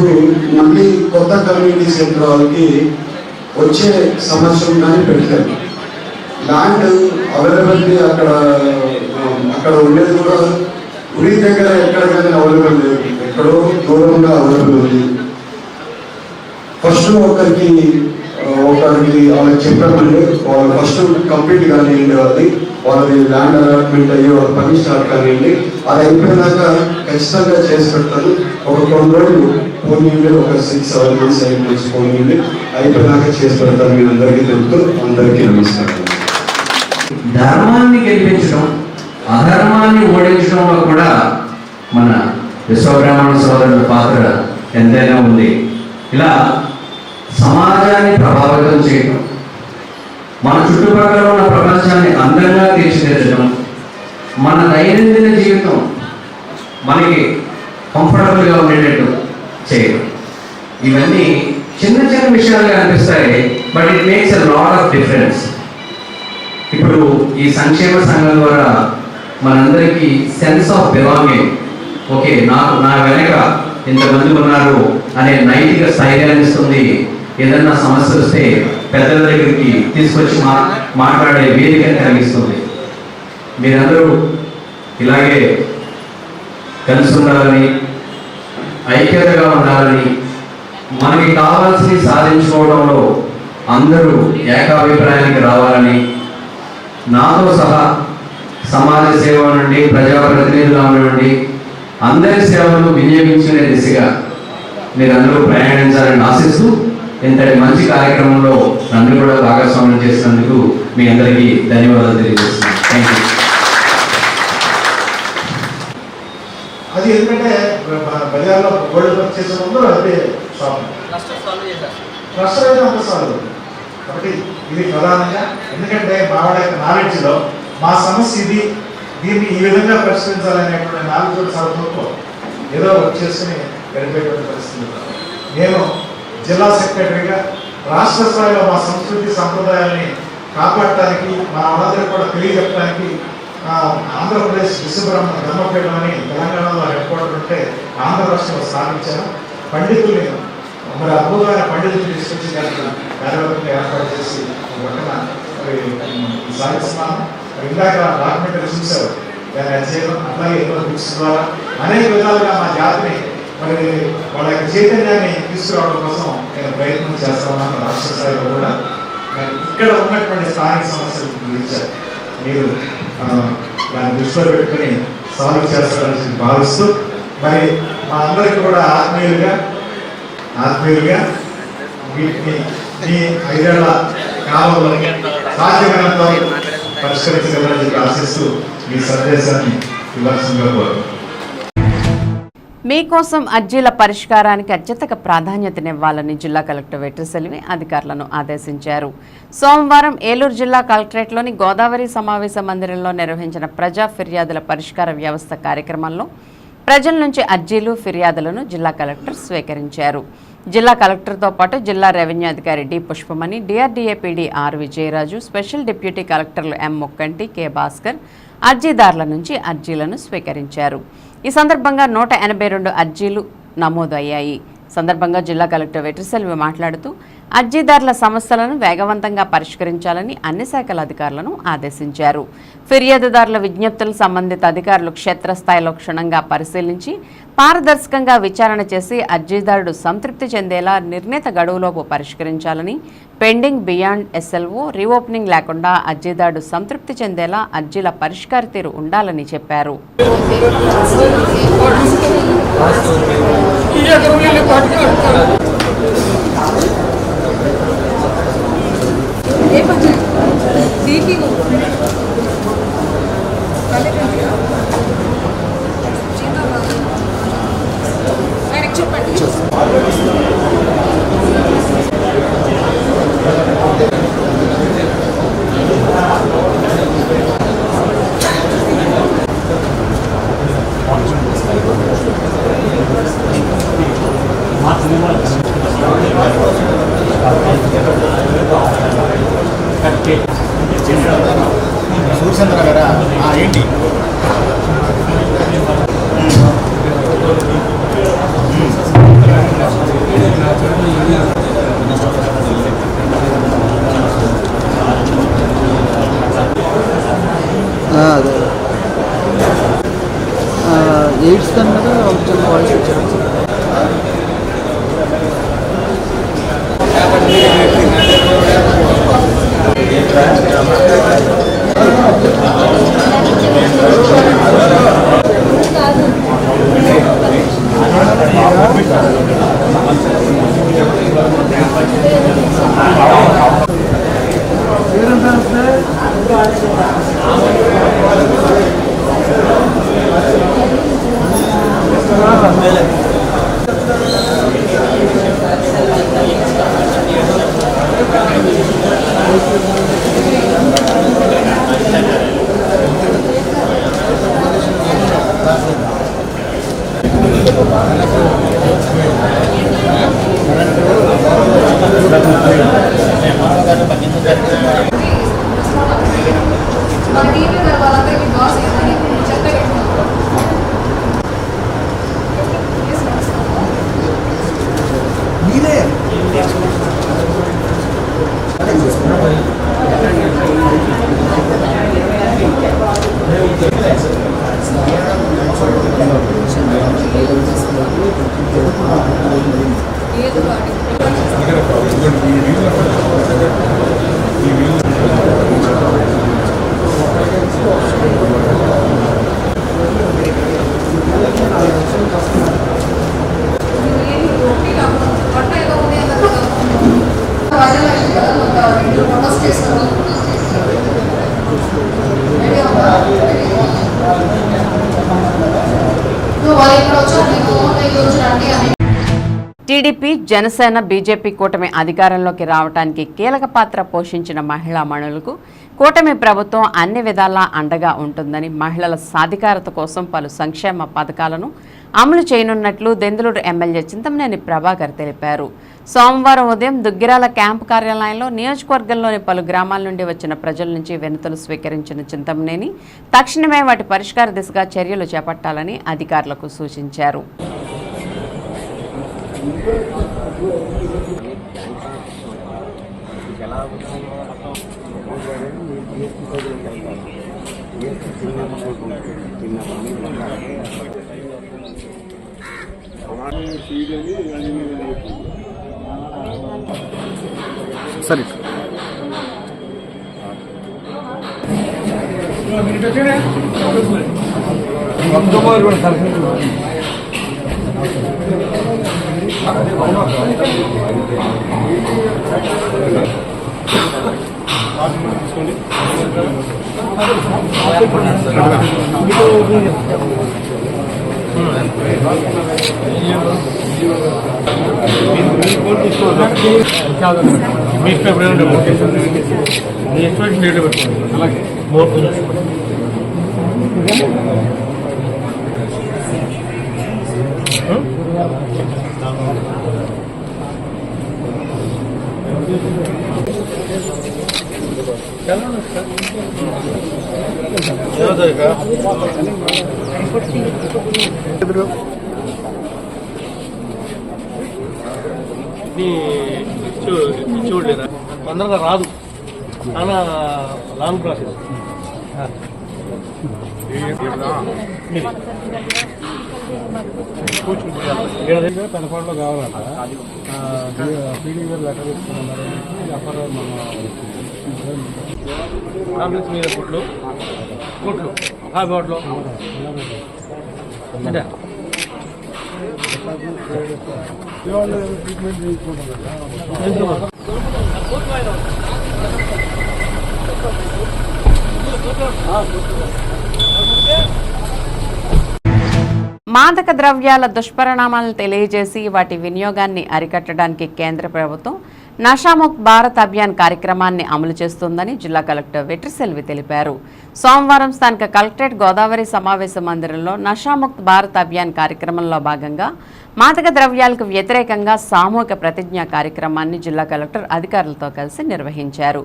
మళ్ళీ కొత్త కమ్యూనిటీ సెంటర్ వాళ్ళకి వచ్చే సంవత్సరం కానీ పెట్టారు. ల్యాండ్ అవైలబిలిటీ అక్కడ ఉండేది కూడా గుడి దగ్గర ఎక్కడికైనా అవైలబుల్ లేదు, ఎక్కడో దూరంగా అవైలబుల్ ఉంది. ఫస్ట్ ఒకరికి వాళ్ళకి చెప్పామండి, వాళ్ళు ఫస్ట్ కంప్లీట్ కానివ్వండి, వాళ్ళది ల్యాండ్ అలాట్మెంట్ అయ్యి వాళ్ళ పని స్టార్ట్ కానివ్వండి. అది అయిపోయినాక ఖచ్చితంగా చేసి పెడతాను. ఒక కొన్ని రోజులు పోనీళ్ళు, ఒక 6-7 months 8 months పోనీళ్ళు అయిపోయినాక చేసి పెడతాను. మీ అందరికీ తెలుపుతూ అందరికీ నమస్కారం. ధర్మాన్ని గెలిపించడం, అధర్మాన్ని ఓడించడంలో కూడా మన విశ్వబ్రాహ్మణ సోదరుల పాత్ర ఎంతైనా ఉంది. ఇలా సమాజాన్ని ప్రభావితం చేయడం, మన చుట్టుపక్కల ఉన్న ప్రపంచాన్ని అందంగా తీర్చిదిద్దడం, మన దైనందిన జీవితం మనకి కంఫర్టబుల్గా ఉండేటట్టు చేయడం, ఇవన్నీ చిన్న చిన్న విషయాలుగా అనిపిస్తాయి, but it makes a lot of difference. ఇప్పుడు ఈ సంక్షేమ సంఘం ద్వారా మనందరికీ సెన్స్ ఆఫ్ బిలాంగింగ్, ఓకే నా వెనక ఇంతమంది ఉన్నారు అనే నైతిక స్థైర్యాన్ని ఇస్తుంది. ఏదన్నా సమస్య వస్తే పెద్దల దగ్గరికి తీసుకొచ్చి మాట్లాడే వేదికను కలిగిస్తుంది. మీరందరూ ఇలాగే కలిసి ఉండాలని, ఐక్యతగా ఉండాలని, మనకి కావాల్సి సాధించుకోవడంలో అందరూ ఏకాభిప్రాయానికి రావాలని, నాతో సహా సమాజ సేవ నుండి ప్రజాప్రతినిధుల నుండి అందరి సేవలను వినియోగించుకునే దిశగా మీరందరూ ప్రయాణించాలని ఆశిస్తూ ఇంతటి మంచి కార్యక్రమంలో నన్ను కూడా భాగస్వామ్యం చేసినందుకు మీ అందరికీ ధన్యవాదాలు తెలియజేస్తున్నాను. Thank you. అది ఎందుకంటే బజార్లో గోల్డ్ వర్క్ చేసే ముందు అదే షాప్ ట్రస్ట్ అయితే అంత సాల్వ్ కాబట్టి ఇది ప్రధానంగా. ఎందుకంటే మావాడ నాలెడ్జ్లో మా సమస్య ఇది, దీన్ని ఈ విధంగా పరిష్కరించాలనేటువంటి నాలెడ్జ్ కూడా చాలా తక్కువ, ఏదో చేసుకుని గడిపేటువంటి పరిస్థితి. నేను జిల్లా సెక్రటరీగా రాష్ట్ర స్థాయిలో మా సంస్కృతి సంప్రదాయాన్ని కాపాడటానికి, మా వాళ్ళందరికీ కూడా తెలియజెప్పడానికి ఆంధ్రప్రదేశ్ విశ్వబ్రహ్మ ధర్మపీఠం అని తెలంగాణలో హెడ్ క్వార్టర్ ఉంటే ఆంధ్ర రాష్ట్రంలో స్థాపించాను. పండితుల్ని, మరి అద్భుతమైన పండితులు తీసుకొచ్చి కార్యవర్గంగా ఏర్పాటు చేసి పక్కన సాగిస్తున్నాను. ఇందాక డాక్యుమెంటరీ చూశారు, దాన్ని అధ్యయనం అట్లాగే ఎన్నో బుక్స్ ద్వారా అనేక విధాలుగా మా జాతిని మరి వాళ్ళ యొక్క చైతన్యాన్ని తీసుకురావడం కోసం నేను ప్రయత్నం చేస్తా ఉన్నాను. రాష్ట్ర స్థాయిలో కూడా ఇక్కడ ఉన్నటువంటి స్థానిక సమస్యల గురించి మీరు దాన్ని దృష్టిలో పెట్టుకుని సాల్వ్ చేస్తారని భావిస్తూ, మరి మా అందరికీ కూడా ఆత్మీయులుగా వీటిని మీ 5 ఏళ్ల కాలంలో సాధ్యమైనంత పరిష్కరించగలని చెప్పి ఆశిస్తూ మీ సందేశాన్ని ఇవ్వాల్సిందిగా కోరుతున్నాను. మీకోసం అర్జీల పరిష్కారానికి అత్యధిక ప్రాధాన్యతనివ్వాలని జిల్లా కలెక్టర్ వెట్రిసెల్వి అధికారులను ఆదేశించారు. సోమవారం ఏలూరు జిల్లా కలెక్టరేట్లోని గోదావరి సమావేశ మందిరంలో నిర్వహించిన ప్రజా ఫిర్యాదుల పరిష్కార వ్యవస్థ కార్యక్రమంలో ప్రజల నుంచి అర్జీలు, ఫిర్యాదులను జిల్లా కలెక్టర్ స్వీకరించారు. జిల్లా కలెక్టర్తో పాటు జిల్లా రెవెన్యూ అధికారి D Pushpamani, DRDA PD R Vijayaraju, special deputy కలెక్టర్లు ఎం ముక్కంటి, కె భాస్కర్ అర్జీదారుల నుంచి అర్జీలను స్వీకరించారు. ఈ సందర్భంగా 182 అర్జీలు నమోదు అయ్యాయి. సందర్భంగా జిల్లా కలెక్టర్ వెట్రిసెల్వి మాట్లాడుతూ అర్జీదారుల సమస్యలను వేగవంతంగా పరిష్కరించాలని అన్ని శాఖల అధికారులను ఆదేశించారు. ఫిర్యాదుదారుల విజ్ఞప్తులు సంబంధిత అధికారులు క్షేత్రస్థాయిలో క్షుణ్ణంగా పరిశీలించి పారదర్శకంగా విచారణ చేసి అర్జీదారుడు సంతృప్తి చెందేలా నిర్ణీత గడువులోపు పరిష్కరించాలని, పెండింగ్ బియాండ్ ఎస్ఎల్ఓ రీఓపెనింగ్ లేకుండా అర్జీదారుడు సంతృప్తి చెందేలా అర్జీల పరిష్కార తీరు ఉండాలని చెప్పారు. సూర్యచంద్ర గారా ఏంటి అదే ఎయిడ్స్ కన్నా కొంచెం వాయిస్ వచ్చారు. టీడీపీ, జనసేన, బీజేపీ కూటమి అధికారంలోకి రావడానికి కీలక పాత్ర పోషించిన మహిళా మణులకు కూటమి ప్రభుత్వం అన్ని విధాలా అండగా ఉంటుందని, మహిళల సాధికారత కోసం పలు సంక్షేమ పథకాలను అమలు చేయనున్నట్లు దెందులూరు ఎమ్మెల్యే చింతమనేని ప్రభాకర్ తెలిపారు. సోమవారం ఉదయం దుగ్గిరాల క్యాంపు కార్యాలయంలో నియోజకవర్గంలోని పలు గ్రామాల నుండి వచ్చిన ప్రజల నుంచి వినతులు స్వీకరించిన చింతమనేని తక్షణమే వాటి పరిష్కార దిశగా చర్యలు చేపట్టాలని అధికారులకు సూచించారు. సరే అలాగే చూడలేదా తొందరగా రాదు, చాలా లాంగ్ ప్రాసెస్. పెనపాడులో కావాలంట, పీడీ గారు లెటర్ ఇస్తున్నారు. కాంప్లెక్స్ మీద కోట్లు హాబోట్లో అంటే ట్రీట్మెంట్ చేయించుకుంటారు. మాదక ద్రవ్యాల దుష్పరిణామాలను తెలియజేసి వాటి వినియోగాన్ని అరికట్టడానికి కేంద్ర ప్రభుత్వం నషాముక్త్ భారత్ అభియాన్ కార్యక్రమాన్ని అమలు చేస్తుందని జిల్లా కలెక్టర్ వెట్రిసెల్వి తెలిపారు. సోమవారం స్థానిక కలెక్టరేట్ గోదావరి సమావేశ మందిరంలో నషాముక్త్ భారత్ అభియాన్ కార్యక్రమంలో భాగంగా మాదక ద్రవ్యాలకు వ్యతిరేకంగా సామూహిక ప్రతిజ్ఞా కార్యక్రమాన్ని జిల్లా కలెక్టర్ అధికారులతో కలిసి నిర్వహించారు.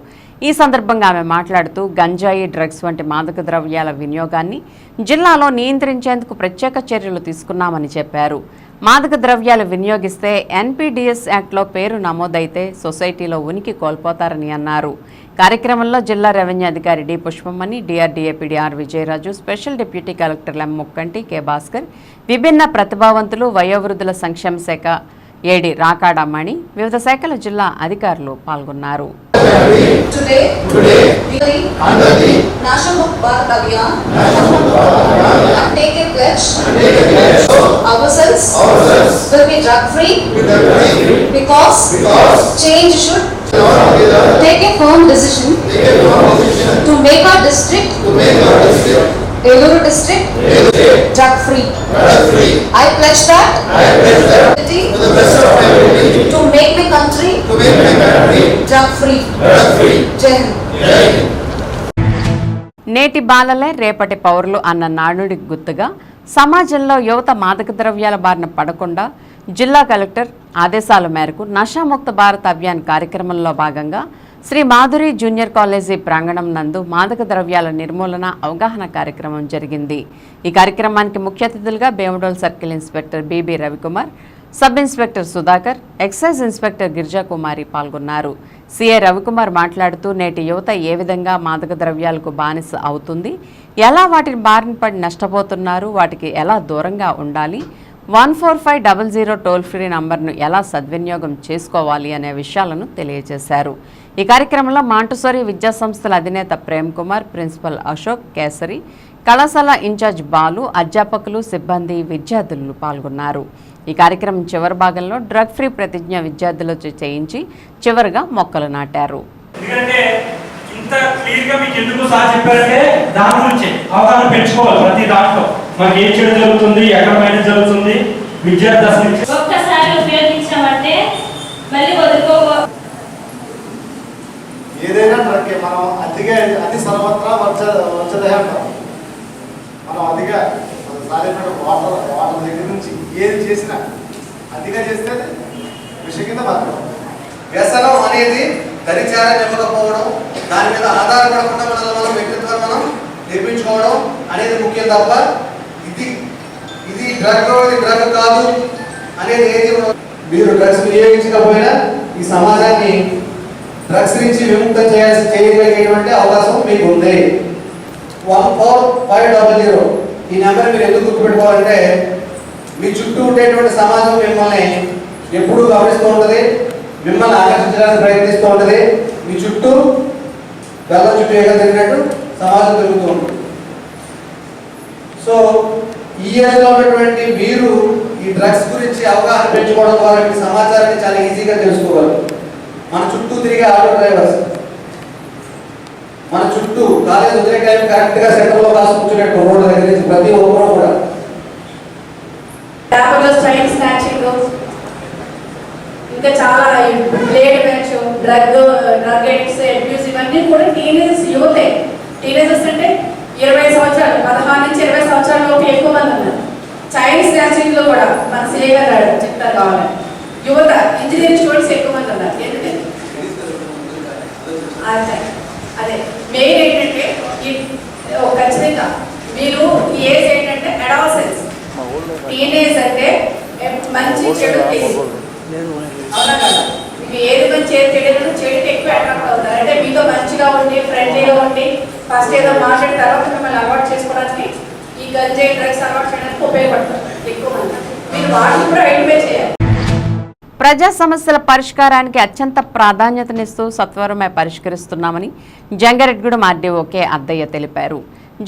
ఈ సందర్భంగా ఆమె మాట్లాడుతూ గంజాయి, డ్రగ్స్ వంటి మాదక ద్రవ్యాల వినియోగాన్ని జిల్లాలో నియంత్రించేందుకు ప్రత్యేక చర్యలు తీసుకున్నామని చెప్పారు. మాదక ద్రవ్యాలు వినియోగిస్తే ఎన్పీడీఎస్ యాక్ట్లో పేరు నమోదైతే సొసైటీలో ఉనికి కోల్పోతారని అన్నారు. కార్యక్రమంలో జిల్లా రెవెన్యూ అధికారి D Pushpamani, DRDA PD R Vijayaraju, special deputy collector M Mukkanti, K Bhaskar, విభిన్న ప్రతిభావంతులు, వయోవృద్ధుల సంక్షేమ శాఖ ఏడి రాకాడమ్మణి, వివిధ శాఖల జిల్లా అధికారులు పాల్గొన్నారు. Take a firm decision to make our district Eluru district, drug free. I pledge that to the best of my ability to make the country drug free. Jai Hind. నేటి బాలలే రేపటి పౌరులు అన్న నానుడికి గుర్తుగా సమాజంలో యువత మాదక ద్రవ్యాల బారిన పడకుండా జిల్లా కలెక్టర్ ఆదేశాల మేరకు నషాముక్త భారత్ అభియాన్ కార్యక్రమంలో భాగంగా శ్రీ మాధురి జూనియర్ కాలేజీ ప్రాంగణం నందు మాదక ద్రవ్యాల నిర్మూలన అవగాహన కార్యక్రమం జరిగింది. ఈ కార్యక్రమానికి ముఖ్య అతిథులుగా Bhimadole circle inspector BB Ravikumar, sub inspector Sudhakar, excise inspector Girijakumari పాల్గొన్నారు. సిఐ రవికుమార్ మాట్లాడుతూ నేటి యువత ఏ విధంగా మాదక ద్రవ్యాలకు బానిస అవుతుంది, ఎలా వాటిని బారిన పడి నష్టపోతున్నారు, వాటికి ఎలా దూరంగా ఉండాలి, 14500 టోల్ ఫ్రీ నంబర్ను ఎలా సద్వినియోగం చేసుకోవాలి అనే విషయాలను తెలియజేశారు. ఈ కార్యక్రమంలో మాంటసోరి విద్యా సంస్థల అధినేత ప్రేమ్ కుమార్, ప్రిన్సిపల్ అశోక్ కేసరి, కళాశాల ఇన్ఛార్జ్ బాలు, అధ్యాపకులు, సిబ్బంది, విద్యార్థులు పాల్గొన్నారు. ఈ కార్యక్రమం చివరి భాగంలో డ్రగ్ ఫ్రీ ప్రతిజ్ఞ విద్యార్థులతో చేయించి చివరిగా మొక్కలు నాటారు. ఎందుకంటే ఇంత క్లియర్ గా మీకు ఎందుకు సార్ చెప్పారంటే దాని గురించి అవగాహన పెంచుకోవాలి. ప్రతి దాంట్లో మనకి ఏం చెడు జరుగుతుంది, ఎక్కడ మైనస్ జరుగుతుంది, విద్యార్థి దశ నుంచి ఒక్కసారి ఉపయోగించామంటే మళ్ళీ వదులుకో. ఏదైనా మనకి మనం అతి సర్వత్రా వచ్చదే అంటాం. మనం అతిగా వాటర్ దగ్గర నుంచి ఏది చేసినా అతిగా చేస్తే విషయం కింద మాత్రం. వ్యసనం అనేది దరిచారం ఇవ్వకపోవడం, దాని మీద ఆధారపడకుండా మనం వ్యక్తిత్వం మనం నిర్మించుకోవడం అనేది ముఖ్యం తప్ప ఇది డ్రగ్ కాదు అనేది ఏది. మీరు డ్రగ్స్ వినియోగించకపోయినా ఈ సమాజాన్ని డ్రగ్స్ నుంచి విముక్తం చేయగలిగేటువంటి అవకాశం మీకు ఉంది. 14500 ఈ నెంబర్ మీరు ఎందుకు గుర్తుపెట్టుకోవాలంటే మీ చుట్టూ ఉండేటువంటి సమాజం మిమ్మల్ని ఎప్పుడూ గమనిస్తూ ఉంటుంది, మిమ్మల్ని ఆకర్షించడానికి ప్రయత్నిస్తూ ఉంటుంది. మీ చుట్టూ బెల్లం చుట్టూ ఏగా తిరిగినట్టు సమాజం తిరుగుతూ ఉంటుంది. సో ఈ ఏజ్లో ఉన్నటువంటి మీరు ఈ డ్రగ్స్ గురించి అవగాహన పెంచుకోవడం ద్వారా మీ సమాచారాన్ని చాలా ఈజీగా తెలుసుకోగలరు. మన చుట్టూ తిరిగే ఆటో డ్రైవర్స్, మన చుట్టూ కాలేజ్ వదిలే టైం కరెక్ట్గా సెంటర్లో కాసు కూర్చున్నట్టు రోడ్డు దగ్గర నుంచి ప్రతి ఒక్కరూ కూడా ఇంకా చాలా plate match, drug addicts, abuse ఇవన్నీ కూడా టీనేజర్స్ యువతే. టీనేజర్స్ అంటే 20 సంవత్సరాలు, 16 నుంచి 20 సంవత్సరాల లోపు ఎక్కువ మంది ఉన్నారు. చైనీస్ స్నాచింగ్ లో కూడా మన సిఐ గారు చెప్తారు కావాలి. యువత ఇంజనీరింగ్ స్టూడెంట్స్ ఎక్కువ మంది ఉన్నారు. ఎందుకంటే అదే మెయిన్ ఏంటంటే ఖచ్చితంగా మీరు ఏజ్ ఏంటంటే అడాలసెన్స్. టీనేజ్ అంటే మంచి చెడు అవునా కదా. మీకు ఏది మంచి చెడుకి ఎక్కువ అట్రాక్ట్ అవుతారు. అంటే మీతో మంచిగా ఉండి ఫ్రెండ్లీగా ఉండి ఫస్ట్ ఏదో మాట్లాడిన తర్వాత మిమ్మల్ని అలవాటు చేసుకోవడానికి ఈ గంజాయి డ్రగ్స్ అలవాటు చేయడానికి ఉపయోగపడతారు ఎక్కువ మంది. మీరు వాటిని కూడా ఐడెంటిఫై చేయాలి. ప్రజా సమస్యల పరిష్కారానికి అత్యంత ప్రాధాన్యతనిస్తూ సత్వరమే పరిష్కరిస్తున్నామని జంగారెడ్డిగూడెం ఆర్డీఓ కె అద్దయ్య తెలిపారు.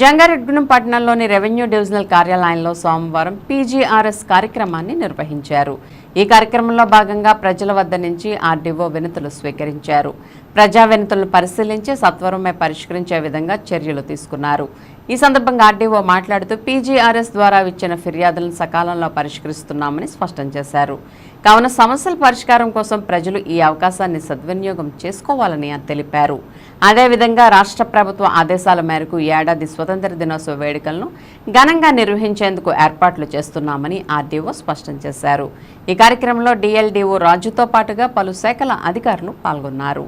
జంగారెడ్డిగూడెం పట్టణంలోని రెవెన్యూ డివిజనల్ కార్యాలయంలో సోమవారం పీజీఆర్ఎస్ కార్యక్రమాన్ని నిర్వహించారు. ఈ కార్యక్రమంలో భాగంగా ప్రజల వద్ద నుంచి ఆర్డీఓ వినతులు స్వీకరించారు. ప్రజా వినతులను పరిశీలించి సత్వరమే పరిష్కరించే విధంగా చర్యలు తీసుకున్నారు. ఈ సందర్భంగా ఆర్డీఓ మాట్లాడుతూ పీజీఆర్ఎస్ ద్వారా ఇచ్చిన ఫిర్యాదులను సకాలంలో పరిష్కరిస్తున్నామని స్పష్టం చేశారు. కావున సమస్యల పరిష్కారం కోసం ప్రజలు ఈ అవకాశాన్ని సద్వినియోగం చేసుకోవాలని తెలిపారు. అదేవిధంగా రాష్ట్ర ప్రభుత్వ ఆదేశాల మేరకు ఏడాది స్వతంత్ర దినోత్సవ వేడుకలను ఘనంగా నిర్వహించేందుకు ఏర్పాట్లు చేస్తున్నామని ఆర్డీఓ స్పష్టం చేశారు. ఈ కార్యక్రమంలో డిఎల్డీఓ రాజుతో పాటుగా పలు శాఖల అధికారులు పాల్గొన్నారు.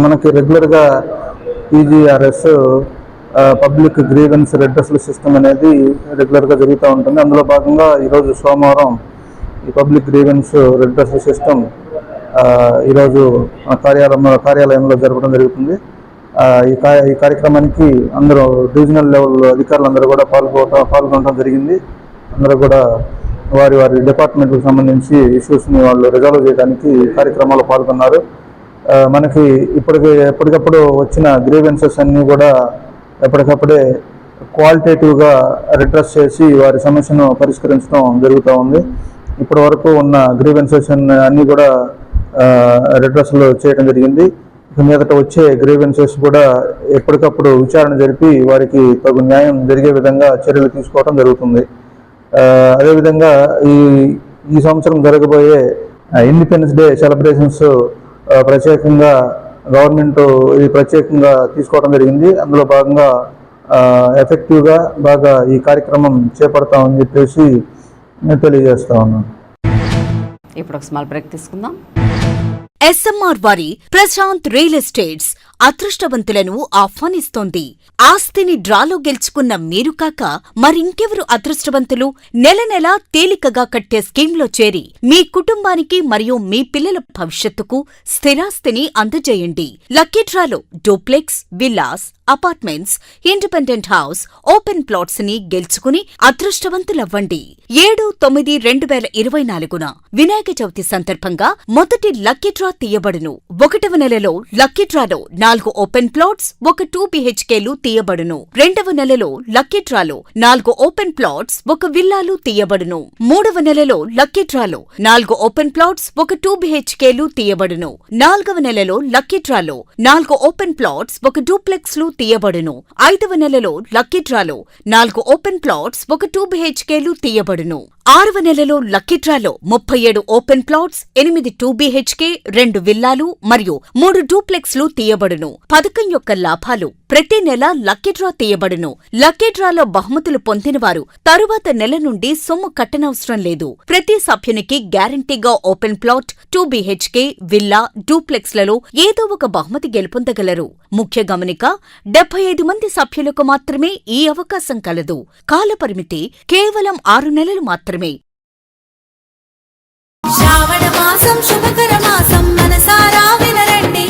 మనకి రెగ్యులర్గా PGRS public grievance redressal system అనేది రెగ్యులర్గా జరుగుతూ ఉంటుంది. అందులో భాగంగా ఈరోజు సోమవారం ఈ పబ్లిక్ గ్రీవెన్స్ రెడ్రెసల్ సిస్టమ్ ఈరోజు కార్యాలయంలో జరపడం జరుగుతుంది. ఈ కార్యక్రమానికి అందరూ డివిజనల్ లెవెల్ అధికారులందరూ కూడా పాల్గొనడం జరిగింది. అందరూ కూడా వారి డిపార్ట్మెంట్కి సంబంధించి ఇష్యూస్ని వాళ్ళు రిజాల్వ్ చేయడానికి కార్యక్రమాల్లో పాల్గొన్నారు. మనకి ఎప్పటికప్పుడు వచ్చిన గ్రీవెన్సెస్ అన్నీ కూడా ఎప్పటికప్పుడే క్వాలిటేటివ్గా రిడ్రెస్ చేసి వారి సమస్యను పరిష్కరించడం జరుగుతూ ఉంది. ఇప్పటి వరకు ఉన్న గ్రీవెన్సెస్ అన్నీ కూడా రిడ్రెస్లు చేయడం జరిగింది. మీదట వచ్చే గ్రీవెన్సెస్ కూడా ఎప్పటికప్పుడు విచారణ జరిపి వారికి తగు న్యాయం జరిగే విధంగా చర్యలు తీసుకోవడం జరుగుతుంది. అదేవిధంగా ఈ సంవత్సరం జరగబోయే ఇండిపెండెన్స్ డే సెలబ్రేషన్స్ ప్రత్యేకంగా గవర్నమెంట్ ఇది ప్రత్యేకంగా తీసుకోవడం జరిగింది. అందులో భాగంగా ఎఫెక్టివ్గా బాగా ఈ కార్యక్రమం చేపడతామని చెప్పేసి నేను తెలియజేస్తా ఉన్నాను. ఇప్పుడు ఒక స్మాల్ బ్రేక్ తీసుకుందాం. ఎస్ఎంఆర్ వారి ప్రశాంత్ రియల్ ఎస్టేట్స్ అదృష్టవంతులను ఆహ్వానిస్తోంది. ఆస్తిని డ్రాలో గెలుచుకున్న మీరు కాక మరింకెవరు అదృష్టవంతులు? నెల నెలా తేలికగా కట్టే స్కీమ్లో చేరి మీ కుటుంబానికి మరియు మీ పిల్లల భవిష్యత్తుకు స్థిరాస్తిని అందజేయండి. లక్కీ డ్రాలో duplex, villas, apartments, independent house, open plots ని గెలుచుకుని అదృష్టవంతులవ్వండి. 7/9/2024 వినాయక చవితి సందర్భంగా మొదటి లక్కీ డ్రా తీయబడును. 1వ నెలలో లక్కీ డ్రాలో 4 ఓపెన్ ప్లాట్స్, 1 2 BHKలు తీయబడును. 2వ నెలలో లక్కీ డ్రాలో 4 ఓపెన్ ప్లాట్స్, 1 విల్లాలు తీయబడును. 3వ నెలలో లక్కీ డ్రాలో 4 ఓపెన్ ప్లాట్స్, 1 2 BHKలు తీయబడును. 4వ నెలలో లక్కీ డ్రాలో 4 ఓపెన్ ప్లాట్స్, 1 డూప్లెక్స్లు తీయబడును. 5వ నెలలో లక్కీ డ్రాలో 4 ఓపెన్ ప్లాట్స్, 1 2 BHKలు తీయబడును. 6వ నెలలో లక్కీ డ్రాలో 37 ఓపెన్ ప్లాట్స్, 8 2 BHK, 2 విల్లాలు మరియు 3 డూప్లెక్స్లు తీయబడును. పథకం యొక్క లాభాలు: ప్రతి నెల లక్కీ డ్రా తీయబడును. లక్కీ డ్రాలో బహుమతులు పొందినవారు తరువాత నెల నుండి సొమ్ము కట్టనవసరం లేదు. ప్రతి సభ్యునికి గ్యారంటీగా ఓపెన్ ప్లాట్, 2 BHK, విల్లా, డూప్లెక్స్లలో ఏదో ఒక బహుమతి గెలుపొందగలరు. ముఖ్య గమనిక: 75 మంది సభ్యులకు మాత్రమే ఈ అవకాశం కలదు. కాలపరిమితి కేవలం 6 నెలలు మాత్రమే. శ్రావణ మాసం శుభకర మాసం, మనసారా వినరండి.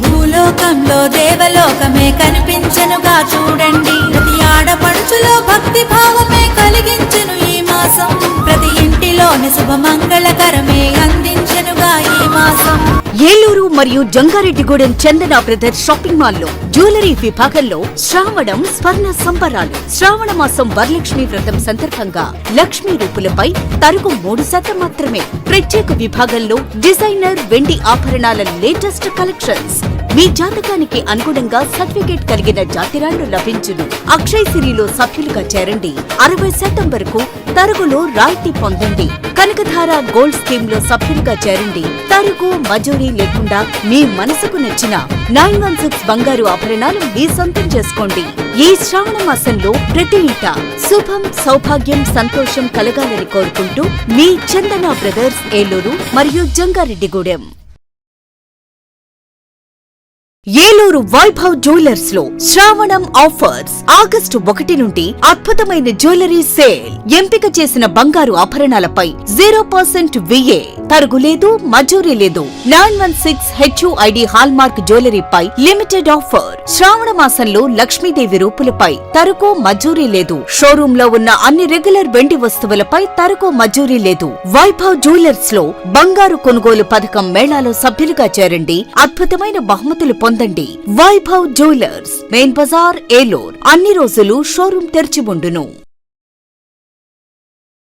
భూలోకంలో దేవలోకమే కనిపించెనుగా చూడండి. ప్రతి ఆడపడుచులో భక్తి భావమే కలిగించెను ఈ మాసం. ప్రతి ఇంటిలోని శుభమంగళకరమే అందించెనుగా ఈ మాసం. ఏలూరు మరియు జంగారెడ్డిగూడెం చందన బ్రదర్స్ షాపింగ్ మాల్లో జ్యువెలరీ విభాగంలో శ్రావణం స్వర్ణ సంబరాలు. శ్రావణ మాసం వరలక్ష్మి వ్రతం సందర్భంగా లక్ష్మీ రూపులపై తరుగు 3% మాత్రమే. ప్రత్యేక విభాగంలో డిజైనర్ వెండి ఆభరణాల లేటెస్ట్ కలెక్షన్స్. మీ జాతకానికి అనుగుణంగా సర్టిఫికేట్ కలిగిన జాతిరాళ్లు లభించును. అక్షయ్ సిరిలో సభ్యులుగా చేరండి. 60% వరకు తరుగులో రాయితీ పొందండి. కనకధార గోల్డ్ స్కీమ్ లో సభ్యులుగా చేరండి. తరుగు మజూరీ లేకుండా మీ మనసుకు నచ్చిన 916 బంగారు ఆభరణాలు మీ సొంతం చేసుకోండి. ఈ శ్రావణ మాసంలో ప్రతి ఇంట శుభం, సౌభాగ్యం, సంతోషం కలగాలని కోరుకుంటూ మీ చందన బ్రదర్స్, ఏలూరు మరియు జంగారెడ్డిగూడెం. ఏలూరు వైభవ్ జ్యువెలర్స్ లో శ్రావణం ఆఫర్స్. ఆగస్టు 1 నుండి అద్భుతమైన జ్యువెలరీ సేల్. ఎంపిక చేసిన బంగారు ఆభరణాలపై 0% VA, తరుగులేదు, మజూరీ లేదు. 916 HUID హాల్మార్క్ జ్యువెలరీపై లిమిటెడ్ ఆఫర్. శ్రావణ మాసంలో లక్ష్మీదేవి రూపులపై తరుగు, మజూరీ లేదు. షోరూమ్ లో ఉన్న అన్ని రెగ్యులర్ వెండి వస్తువులపై తరుగు, మజూరీ లేదు. వైభవ్ జ్యువెలర్స్ లో బంగారు కొనుగోలు పథకం మేళాలో సభ్యులుగా చేరండి. అద్భుతమైన బహుమతులు పొందండి. Vaibhav jewellers, main Bazar, Eluru. అన్ని రోజులు షోరూమ్ తెరిచి ఉండును.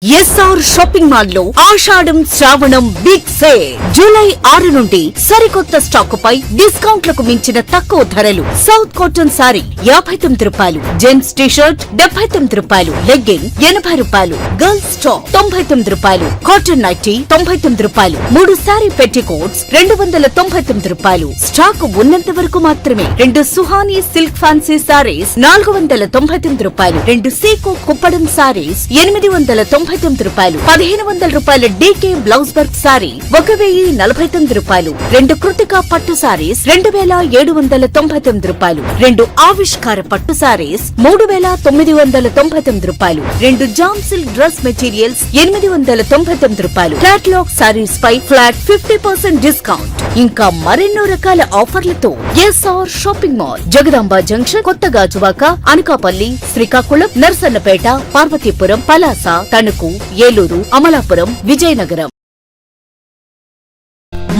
ఎస్ఆర్ షాపింగ్ మాల్ లో ఆషాఢం శ్రావణం బిగ్ సేల్. జూలై 6 నుండి సరికొత్త స్టాకుపై డిస్కౌంట్లకు మించిన తక్కువ ధరలు. సౌత్ కాటన్ సారీ 59 రూపాయలు, జెంట్స్ టీషర్ట్ 79 రూపాయలు, లెగ్గింగ్ 80 రూపాయలు, గర్ల్స్ టాప్ 99 రూపాయలు, కాటన్ నైటీ 99 రూపాయలు, 3 సారీ పెట్టికోట్స్ 299 రూపాయలు. స్టాకు ఉన్నంత వరకు మాత్రమే. 2 సుహానీ సిల్క్ ఫ్యాన్సీ సారీస్ 499 రూపాయలు, 2 సీకో కుప్పడం సారీస్ 890 రూపాయలు, 1500 రూపాయల డీకే బ్లౌజ్ వర్క్ సారీ 1049 రూపాయలు, 2 కృతికా పట్టు సారీస్ 2799 రూపాయలు, 2 ఆవిష్కార పట్టు సారీస్ 3999 రూపాయలు, 2 జామ్ సిల్క్ డ్రెస్ మెటీరియల్స్ 899 రూపాయలు, క్యాటలాగ్ సారీస్ పై ఫ్లాట్ 50% డిస్కౌంట్, ఇంకా మరెన్నో రకాల ఆఫర్లతో SR shopping mall, Jagadamba junction, కొత్త గాజువాక, అనకాపల్లి, శ్రీకాకుళం, నర్సన్నపేట, పార్వతీపురం, పలాస, తణుకు, ఏలూరు, అమలాపురం, విజయనగరం.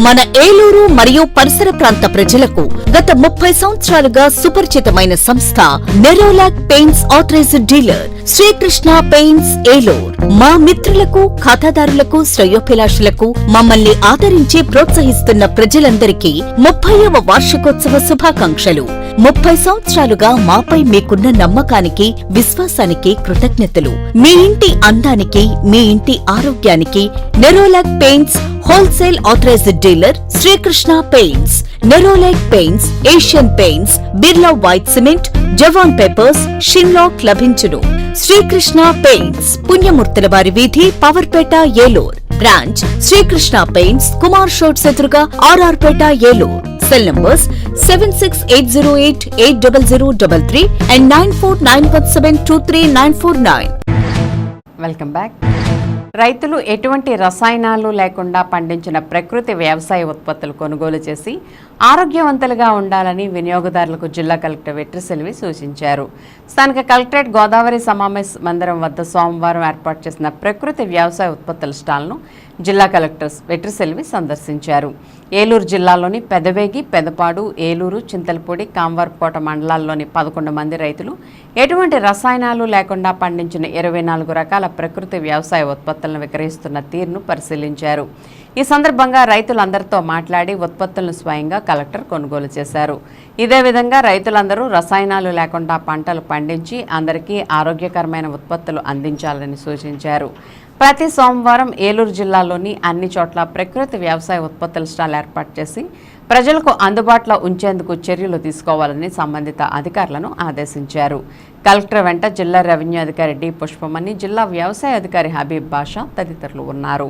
మన ఏలూరు మరియు పరిసర ప్రాంత ప్రజలకు గత 30 సంవత్సరాలుగా సుపరిచితమైన సంస్థ Nerolac paints authorised dealer Srikrishna paints Eluru. మా మిత్రులకు, ఖాతాదారులకు, శ్రేయోభిలాషులకు, మమ్మల్ని ఆదరించి ప్రోత్సహిస్తున్న ప్రజలందరికీ 30వ వార్షికోత్సవ శుభాకాంక్షలు. 30 సంవత్సరాలుగా మాపై మీకున్న నమ్మకానికి, విశ్వాసానికి కృతజ్ఞతలు. మీ ఇంటి అందానికి, మీ ఇంటి ఆరోగ్యానికి Nerolac paints wholesale authorized dealer Srikrishna paints, Nerolac paints, Asian paints, Birla white cement, Jawan papers, షిన్లాక్ లభించును. శ్రీకృష్ణ పెయింట్స్, పుణ్యమూర్తుల వారి వీధి, పవర్పేట, ఏలూరు. బ్రాంచ్ శ్రీకృష్ణ పెయింట్స్, కుమార్ షోట్స్ ఎదురుగా, RR Peta, Eluru. Cell numbers 7680880033 and 9491723949. Welcome back. రైతులు ఎటువంటి రసాయనాలు లేకుండా పండించిన ప్రకృతి వ్యవసాయ ఉత్పత్తులు కొనుగోలు చేసి ఆరోగ్యవంతులుగా ఉండాలని వినియోగదారులకు జిల్లా కలెక్టర్ వెట్రిసెల్వి సూచించారు. స్థానిక కలెక్టరేట్ గోదావరి సమావేశ మందిరం వద్ద సోమవారం ఏర్పాటు చేసిన ప్రకృతి వ్యవసాయ ఉత్పత్తుల స్టాల్ను జిల్లా కలెక్టర్ వెట్రిసెల్వి సందర్శించారు. ఏలూరు జిల్లాలోని పెదవేగి, పెదపాడు, ఏలూరు, చింతలపూడి, కాంవర్కోట మండలాల్లోని 11 మంది రైతులు ఎటువంటి రసాయనాలు లేకుండా పండించిన 24 రకాల ప్రకృతి వ్యవసాయ ఉత్పత్తులను విక్రయిస్తున్న తీరును పరిశీలించారు. ఈ సందర్భంగా రైతులందరితో మాట్లాడి ఉత్పత్తులను స్వయంగా కలెక్టర్ కొనుగోలు చేశారు. ఇదే విధంగా రైతులందరూ రసాయనాలు లేకుండా పంటలు పండించి అందరికీ ఆరోగ్యకరమైన ఉత్పత్తులు అందించాలని సూచించారు. ప్రతి సోమవారం ఏలూరు జిల్లాలోని అన్ని చోట్ల ప్రకృతి వ్యవసాయ ఉత్పత్తుల స్టాల్ ఏర్పాటు చేసి ప్రజలకు అందుబాటులో ఉంచేందుకు చర్యలు తీసుకోవాలని సంబంధిత అధికారులను ఆదేశించారు. కలెక్టర్ వెంట జిల్లా రెవెన్యూ అధికారి డి పుష్పమణి, జిల్లా వ్యవసాయ అధికారి హబీబ్ బాషా తదితరులు ఉన్నారు.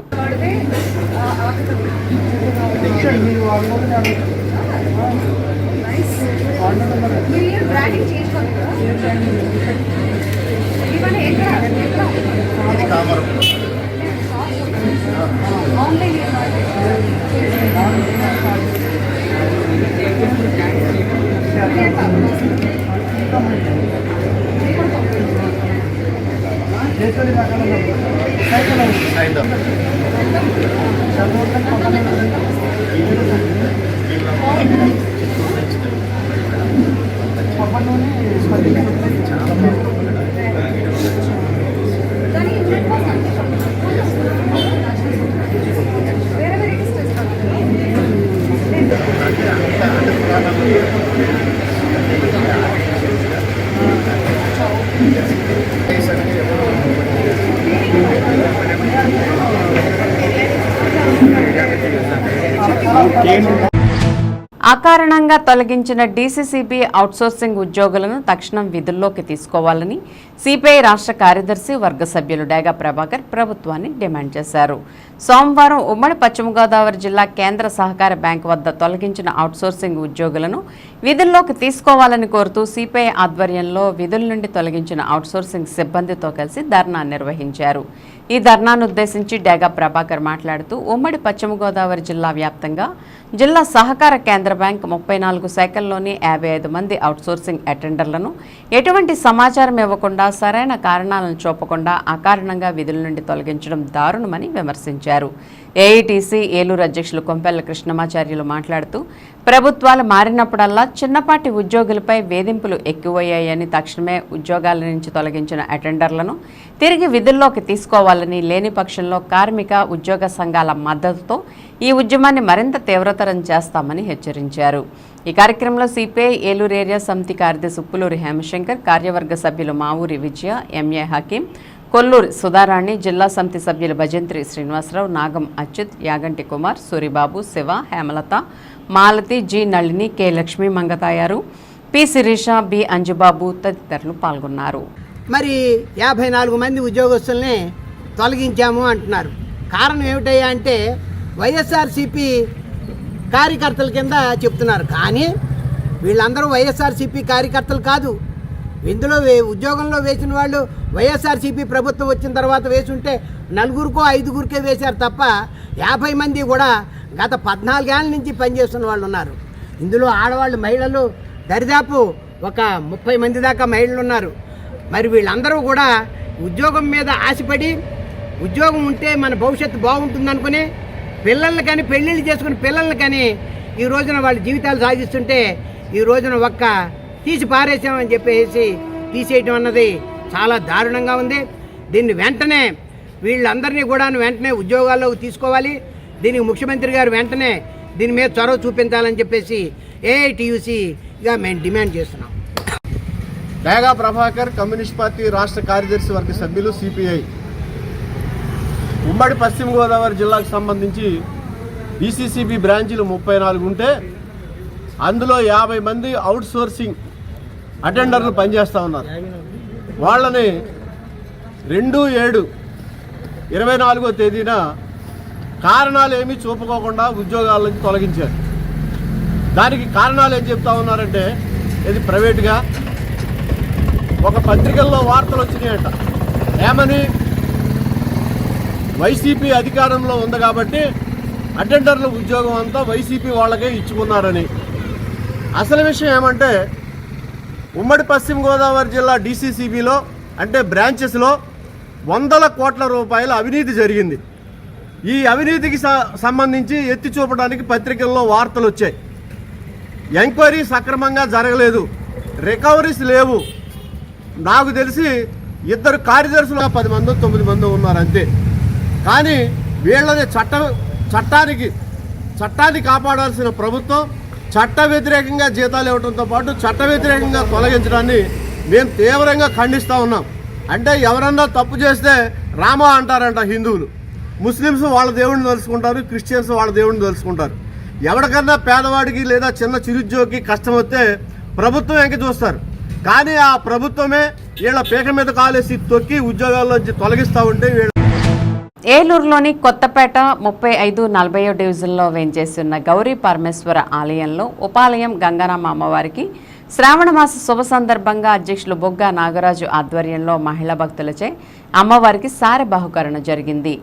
అకారణంగా తొలగించిన డీసీసీబీ అవుట్సోర్సింగ్ ఉద్యోగులను తక్షణం విధుల్లోకి తీసుకోవాలని సిపిఐ రాష్ట్ర కార్యదర్శి వర్గ సభ్యులు డేగా ప్రభాకర్ ప్రభుత్వాన్ని డిమాండ్ చేశారు. సోమవారం ఉమ్మడి పశ్చిమ గోదావరి జిల్లా కేంద్ర సహకార బ్యాంకు వద్ద తొలగించిన అవుట్సోర్సింగ్ ఉద్యోగులను విధుల్లోకి తీసుకోవాలని కోరుతూ సిపిఐ ఆధ్వర్యంలో విధుల నుండి తొలగించిన అవుట్సోర్సింగ్ సిబ్బందితో కలిసి ధర్నా నిర్వహించారు. ఈ ధర్నాను ఉద్దేశించి డేగా ప్రభాకర్ మాట్లాడుతూ ఉమ్మడి పశ్చిమ గోదావరి జిల్లా వ్యాప్తంగా జిల్లా సహకార కేంద్ర బ్యాంక్ 34 శాఖల్లోని 55 మంది అవుట్సోర్సింగ్ అటెండర్లను ఎటువంటి సమాచారం ఇవ్వకుండా, సరైన కారణాలను చూపకుండా అకారణంగా విధుల నుండి తొలగించడం దారుణమని విమర్శించారు. ఏఐటీసీ ఏలూరు అధ్యక్షులు కొంపెల్ల కృష్ణమాచార్యులు మాట్లాడుతూ ప్రభుత్వాలు మారినప్పుడల్లా చిన్నపాటి ఉద్యోగులపై వేధింపులు ఎక్కువయ్యాయని, తక్షణమే ఉద్యోగాల నుంచి తొలగించిన అటెండర్లను తిరిగి విధుల్లోకి తీసుకోవాలని, లేని పక్షంలో కార్మిక ఉద్యోగ సంఘాల మద్దతుతో ఈ ఉద్యమాన్ని మరింత తీవ్రతరం చేస్తామని హెచ్చరించారు. ఈ కార్యక్రమంలో సిపిఐ ఏలూరు ఏరియా సమితి కార్యదర్శి ఉప్పులూరి హేమశంకర్, కార్యవర్గ సభ్యులు మావూరి విజయ, ఎంఏ హకీం, కొల్లూరు సుధారాణి, జిల్లా సమితి సభ్యులు Bhajantri Srinivasarao, Nagam Achyut, Yaganti Kumar, Suribabu, Shiva, Hemalatha, Malathi, G Nalini, K Lakshmi Mangatayaru, P Sirisha, B Anjubabu తదితరులు పాల్గొన్నారు. మరి 54 మంది ఉద్యోగస్తుల్ని తొలగించాము అంటున్నారు. కారణం ఏమిటయ్యా అంటే వైఎస్ఆర్సీపీ కార్యకర్తల కింద చెప్తున్నారు. కానీ వీళ్ళందరూ వైఎస్ఆర్సీపీ కార్యకర్తలు కాదు. ఇందులో ఉద్యోగంలో వేసిన వాళ్ళు వైఎస్ఆర్సీపీ ప్రభుత్వం వచ్చిన తర్వాత వేసుంటే 4 5 వేశారు తప్ప 50 మంది కూడా గత 14 ఏళ్ళ నుంచి పనిచేస్తున్న వాళ్ళు ఉన్నారు. ఇందులో ఆడవాళ్ళు మహిళలు దరిదాపు ఒక 30 మంది దాకా మహిళలు ఉన్నారు. మరి వీళ్ళందరూ కూడా ఉద్యోగం మీద ఆశపడి ఉద్యోగం ఉంటే మన భవిష్యత్తు బాగుంటుందనుకుని పిల్లల్ని కానీ పెళ్ళిళ్ళు చేసుకుని పిల్లల్ని కానీ ఈ రోజున వాళ్ళ జీవితాలు సాగిస్తుంటే ఈ రోజున తీసి పారేసామని చెప్పేసి తీసేయటం అన్నది చాలా దారుణంగా ఉంది. దీన్ని వెంటనే వీళ్ళందరినీ కూడా వెంటనే ఉద్యోగాల్లోకి తీసుకోవాలి. దీనికి ముఖ్యమంత్రి గారు వెంటనే దీని మీద చొరవ చూపించాలని చెప్పేసి ఏఐటీయూసీగా మేము డిమాండ్ చేస్తున్నాం. డేగా ప్రభాకర్, కమ్యూనిస్ట్ పార్టీ రాష్ట్ర కార్యదర్శి వర్గ సభ్యులు, సిపిఐ. ఉమ్మడి పశ్చిమ గోదావరి జిల్లాకు సంబంధించి డిసిసిబి బ్రాంచీలు 34 ఉంటే అందులో 50 మంది అవుట్ సోర్సింగ్ అటెండర్లు పనిచేస్తూ ఉన్నారు. వాళ్ళని 2/7/24వ తేదీన కారణాలు ఏమీ చూపుకోకుండా ఉద్యోగాల నుంచి తొలగించారు. దానికి కారణాలు ఏం చెప్తా ఉన్నారంటే ఇది ప్రైవేటుగా ఒక పత్రికల్లో వార్తలు వచ్చినాయంట. ఏమని? వైసీపీ అధికారంలో ఉంది కాబట్టి అటెండర్ల ఉద్యోగం అంతా వైసీపీ వాళ్ళకే ఇచ్చుకున్నారని. అసలు విషయం ఏమంటే ఉమ్మడి పశ్చిమ గోదావరి జిల్లా డిసిసిబిలో అంటే బ్రాంచెస్లో 100 కోట్ల రూపాయల అవినీతి జరిగింది. ఈ అవినీతికి సంబంధించి ఎత్తి చూపడానికి పత్రికల్లో వార్తలు వచ్చాయి. ఎంక్వైరీ సక్రమంగా జరగలేదు, రికవరీస్ లేవు. నాకు తెలిసి 2 కార్యదర్శులు 10 మందో 9 మందో ఉన్నారు అంతే. కానీ వీళ్ళని చట్టాన్ని కాపాడాల్సిన ప్రభుత్వం చట్ట వ్యతిరేకంగా జీతాలు ఇవ్వడంతో పాటు చట్ట వ్యతిరేకంగా తొలగించడాన్ని మేము తీవ్రంగా ఖండిస్తూ ఉన్నాం. అంటే ఎవరన్నా తప్పు చేస్తే రామా అంటారంట హిందువులు, ముస్లిమ్స్ వాళ్ళ దేవుడిని తెలుసుకుంటారు, క్రిస్టియన్స్ వాళ్ళ దేవుడిని తెలుసుకుంటారు. ఎవరికన్నా పేదవాడికి లేదా చిన్న చిరుద్యోగికి కష్టం వస్తే ప్రభుత్వం ఎంకి చూస్తారు. కానీ ఆ ప్రభుత్వమే వీళ్ళ పీక మీద కాలేసి తొక్కి ఉద్యోగాల్లోంచి తొలగిస్తూ ఉంటే ఏలూరులోని కొత్తపేట 35-40 డివిజన్లో వేంచేస్తున్న గౌరీ పరమేశ్వర ఆలయంలో ఉపాలయం గంగారామ అమ్మవారికి శ్రావణమాస శుభ సందర్భంగా అధ్యక్షులు బొగ్గా నాగరాజు ఆధ్వర్యంలో మహిళా భక్తులచే అమ్మవారికి సారె బహుకరణ జరిగింది.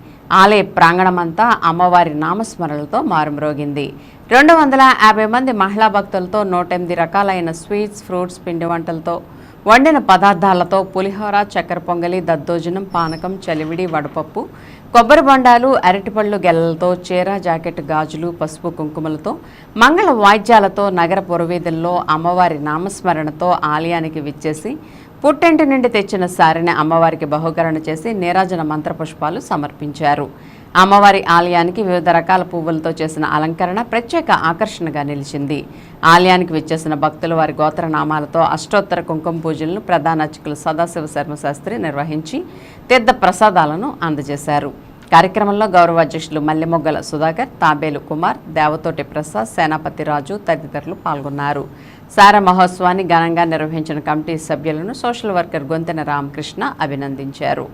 ఆలయ ప్రాంగణమంతా అమ్మవారి నామస్మరణలతో మారుమ్రోగింది. 250 మంది మహిళా భక్తులతో 108 రకాలైన స్వీట్స్, ఫ్రూట్స్, పిండి వంటలతో వండిన పదార్థాలతో పులిహోర, చక్కెర పొంగలి, దద్దోజనం, పానకం, చలివిడి, వడపప్పు, కొబ్బరి బొండాలు, అరటిపళ్ళు గెలలతో, చీర, జాకెట్, గాజులు, పసుపు, కుంకుమలతో, మంగళ వాయిద్యాలతో నగర పురవీధుల్లో అమ్మవారి నామస్మరణతో ఆలయానికి విచ్చేసి పుట్టెంటి నుండి తెచ్చిన సారిని అమ్మవారికి బహుకరణ చేసి నీరాజన మంత్రపుష్పాలు సమర్పించారు. అమ్మవారి ఆలయానికి వివిధ రకాల పువ్వులతో చేసిన అలంకరణ ప్రత్యేక ఆకర్షణగా నిలిచింది. ఆలయానికి విచ్చేసిన భక్తులు వారి గోత్రనామాలతో అష్టోత్తర కుంకుమ పూజలను ప్రధాన అర్చకులు సదాశివ శర్మ శాస్త్రి నిర్వహించి తీర్థ ప్రసాదాలను అందజేశారు. కార్యక్రమంలో గౌరవ అధ్యక్షులు మల్లెమొగ్గల సుధాకర్, తాబేలు కుమార్, దేవతోటి ప్రసాద్, సేనాపతి రాజు తదితరులు పాల్గొన్నారు. సార మహోత్సవాన్ని ఘనంగా నిర్వహించిన కమిటీ సభ్యులను సోషల్ వర్కర్ గొంతెన రామకృష్ణ అభినందించారు.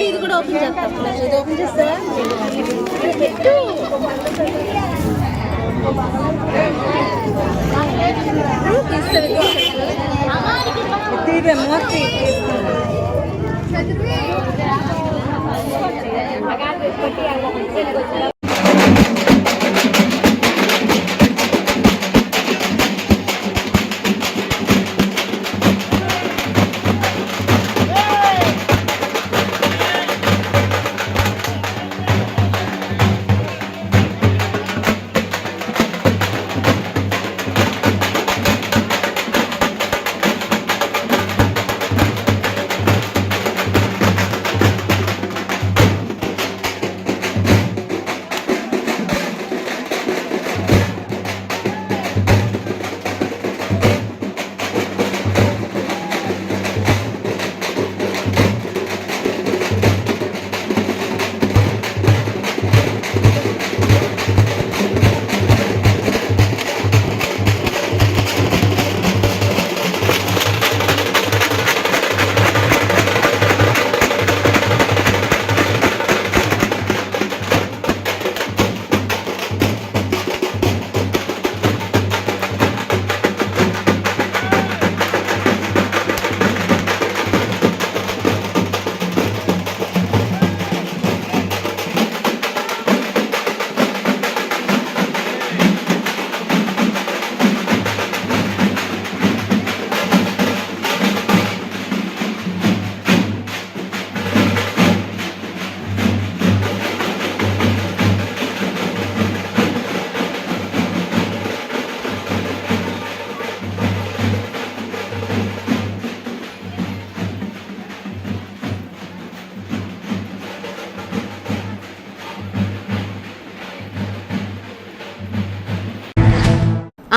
ఇది కూడా ఓపెన్ చేస్తాం. ఇది ఓపెన్ చేస్తారా? పెట్టు. తీసుకో.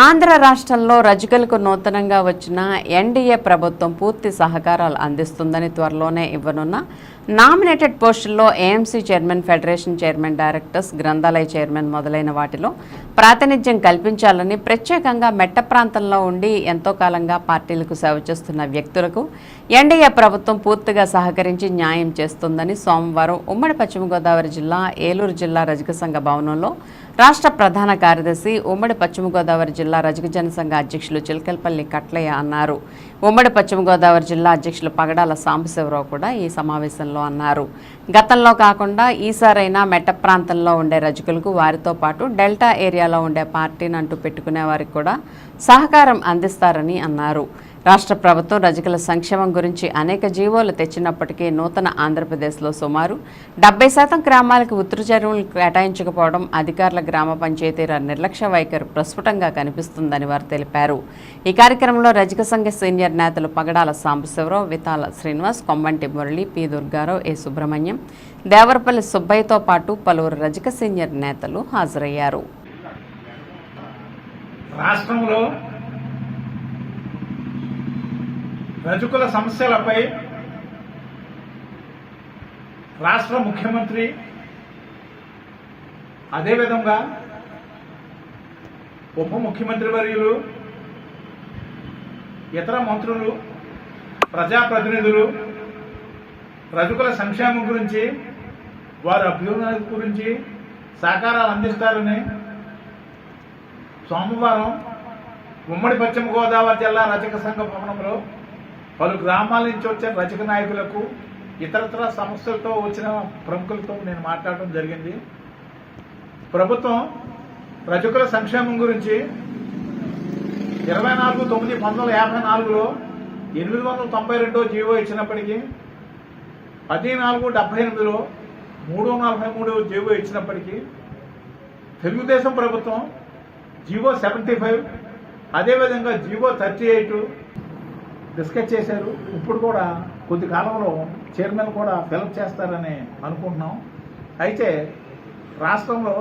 ఆంధ్ర రాష్ట్రంలో రజకులకు నూతనంగా వచ్చిన ఎన్డీఏ ప్రభుత్వం పూర్తి సహకారాలు అందిస్తుందని త్వరలోనే ఇవ్వనున్న నామినేటెడ్ పోస్టుల్లో AMC chairman, federation chairman, directors, గ్రంథాలయ చైర్మన్ మొదలైన వాటిలో ప్రాతినిధ్యం కల్పించాలని ప్రత్యేకంగా మెట్ట ప్రాంతంలో ఉండి ఎంతో కాలంగా పార్టీలకు సేవ చేస్తున్న వ్యక్తులకు ఎన్డీఏ ప్రభుత్వం పూర్తిగా సహకరించి న్యాయం చేస్తుందని సోమవారం ఉమ్మడి పశ్చిమ గోదావరి జిల్లా ఏలూరు జిల్లా రజక సంఘ భవనంలో రాష్ట్ర ప్రధాన కార్యదర్శి, ఉమ్మడి పశ్చిమ గోదావరి జిల్లా రజక జనసంఘ అధ్యక్షులు చిలకలపల్లి కట్లయ్య అన్నారు. ఉమ్మడి పశ్చిమ గోదావరి జిల్లా అధ్యక్షులు పగడాల సాంబశివరావు కూడా ఈ సమావేశంలో అన్నారు. గతంలో కాకుండా ఈసారైనా మెట్ట ప్రాంతంలో ఉండే రజకులకు వారితో పాటు డెల్టా ఏరియాలో ఉండే పార్టీని అంటూ పెట్టుకునే వారికి కూడా సహకారం అందిస్తారని అన్నారు. రాష్ట్ర ప్రభుత్వం రజకుల సంక్షేమం గురించి అనేక జీవోలు తెచ్చినప్పటికీ నూతన ఆంధ్రప్రదేశ్లో సుమారు 70% గ్రామాలకు ఉత్తర చెరువులు కేటాయించకపోవడం, అధికారుల గ్రామ పంచాయతీల నిర్లక్ష్య వైఖరి ప్రస్ఫుటంగా కనిపిస్తుందని వారు తెలిపారు. ఈ కార్యక్రమంలో రజక సంఘ సీనియర్ నేతలు పగడాల సాంబశివరావు, వితాల శ్రీనివాస్, కొమ్మంటి మురళి, పి దుర్గారావు, ఏ సుబ్రహ్మణ్యం, దేవరపల్లి సుబ్బయ్యతో పాటు పలువురు రజక సీనియర్ నేతలు హాజరయ్యారు. రాష్ట్రంలో రజకుల సమస్యలపై రాష్ట్ర ముఖ్యమంత్రి, అదేవిధంగా ఉప ముఖ్యమంత్రి వర్యులు, ఇతర మంత్రులు, ప్రజాప్రతినిధులు రజకుల సంక్షేమం గురించి, వారి అభ్యున్నతి గురించి సహకారాలు అందిస్తారని సోమవారం ఉమ్మడి పశ్చిమ గోదావరి జిల్లా రజక సంఘ భవనంలో పలు గ్రామాల నుంచి వచ్చిన రజక నాయకులకు, ఇతరత్ర సమస్యలతో వచ్చిన ప్రముఖులతో నేను మాట్లాడటం జరిగింది. ప్రభుత్వం రజకుల సంక్షేమం గురించి 24/9/1954లో 892 జీవో ఇచ్చినప్పటికీ, 14/78లో 343 జీవో ఇచ్చినప్పటికీ, తెలుగుదేశం ప్రభుత్వం జీవో 75, అదేవిధంగా జీవో 38 డిస్కస్ చేశారు. ఇప్పుడు కూడా కొద్ది కాలంలో చైర్మన్ కూడా ఫిలప్ చేస్తారని అనుకుంటున్నాం. అయితే రాష్ట్రంలో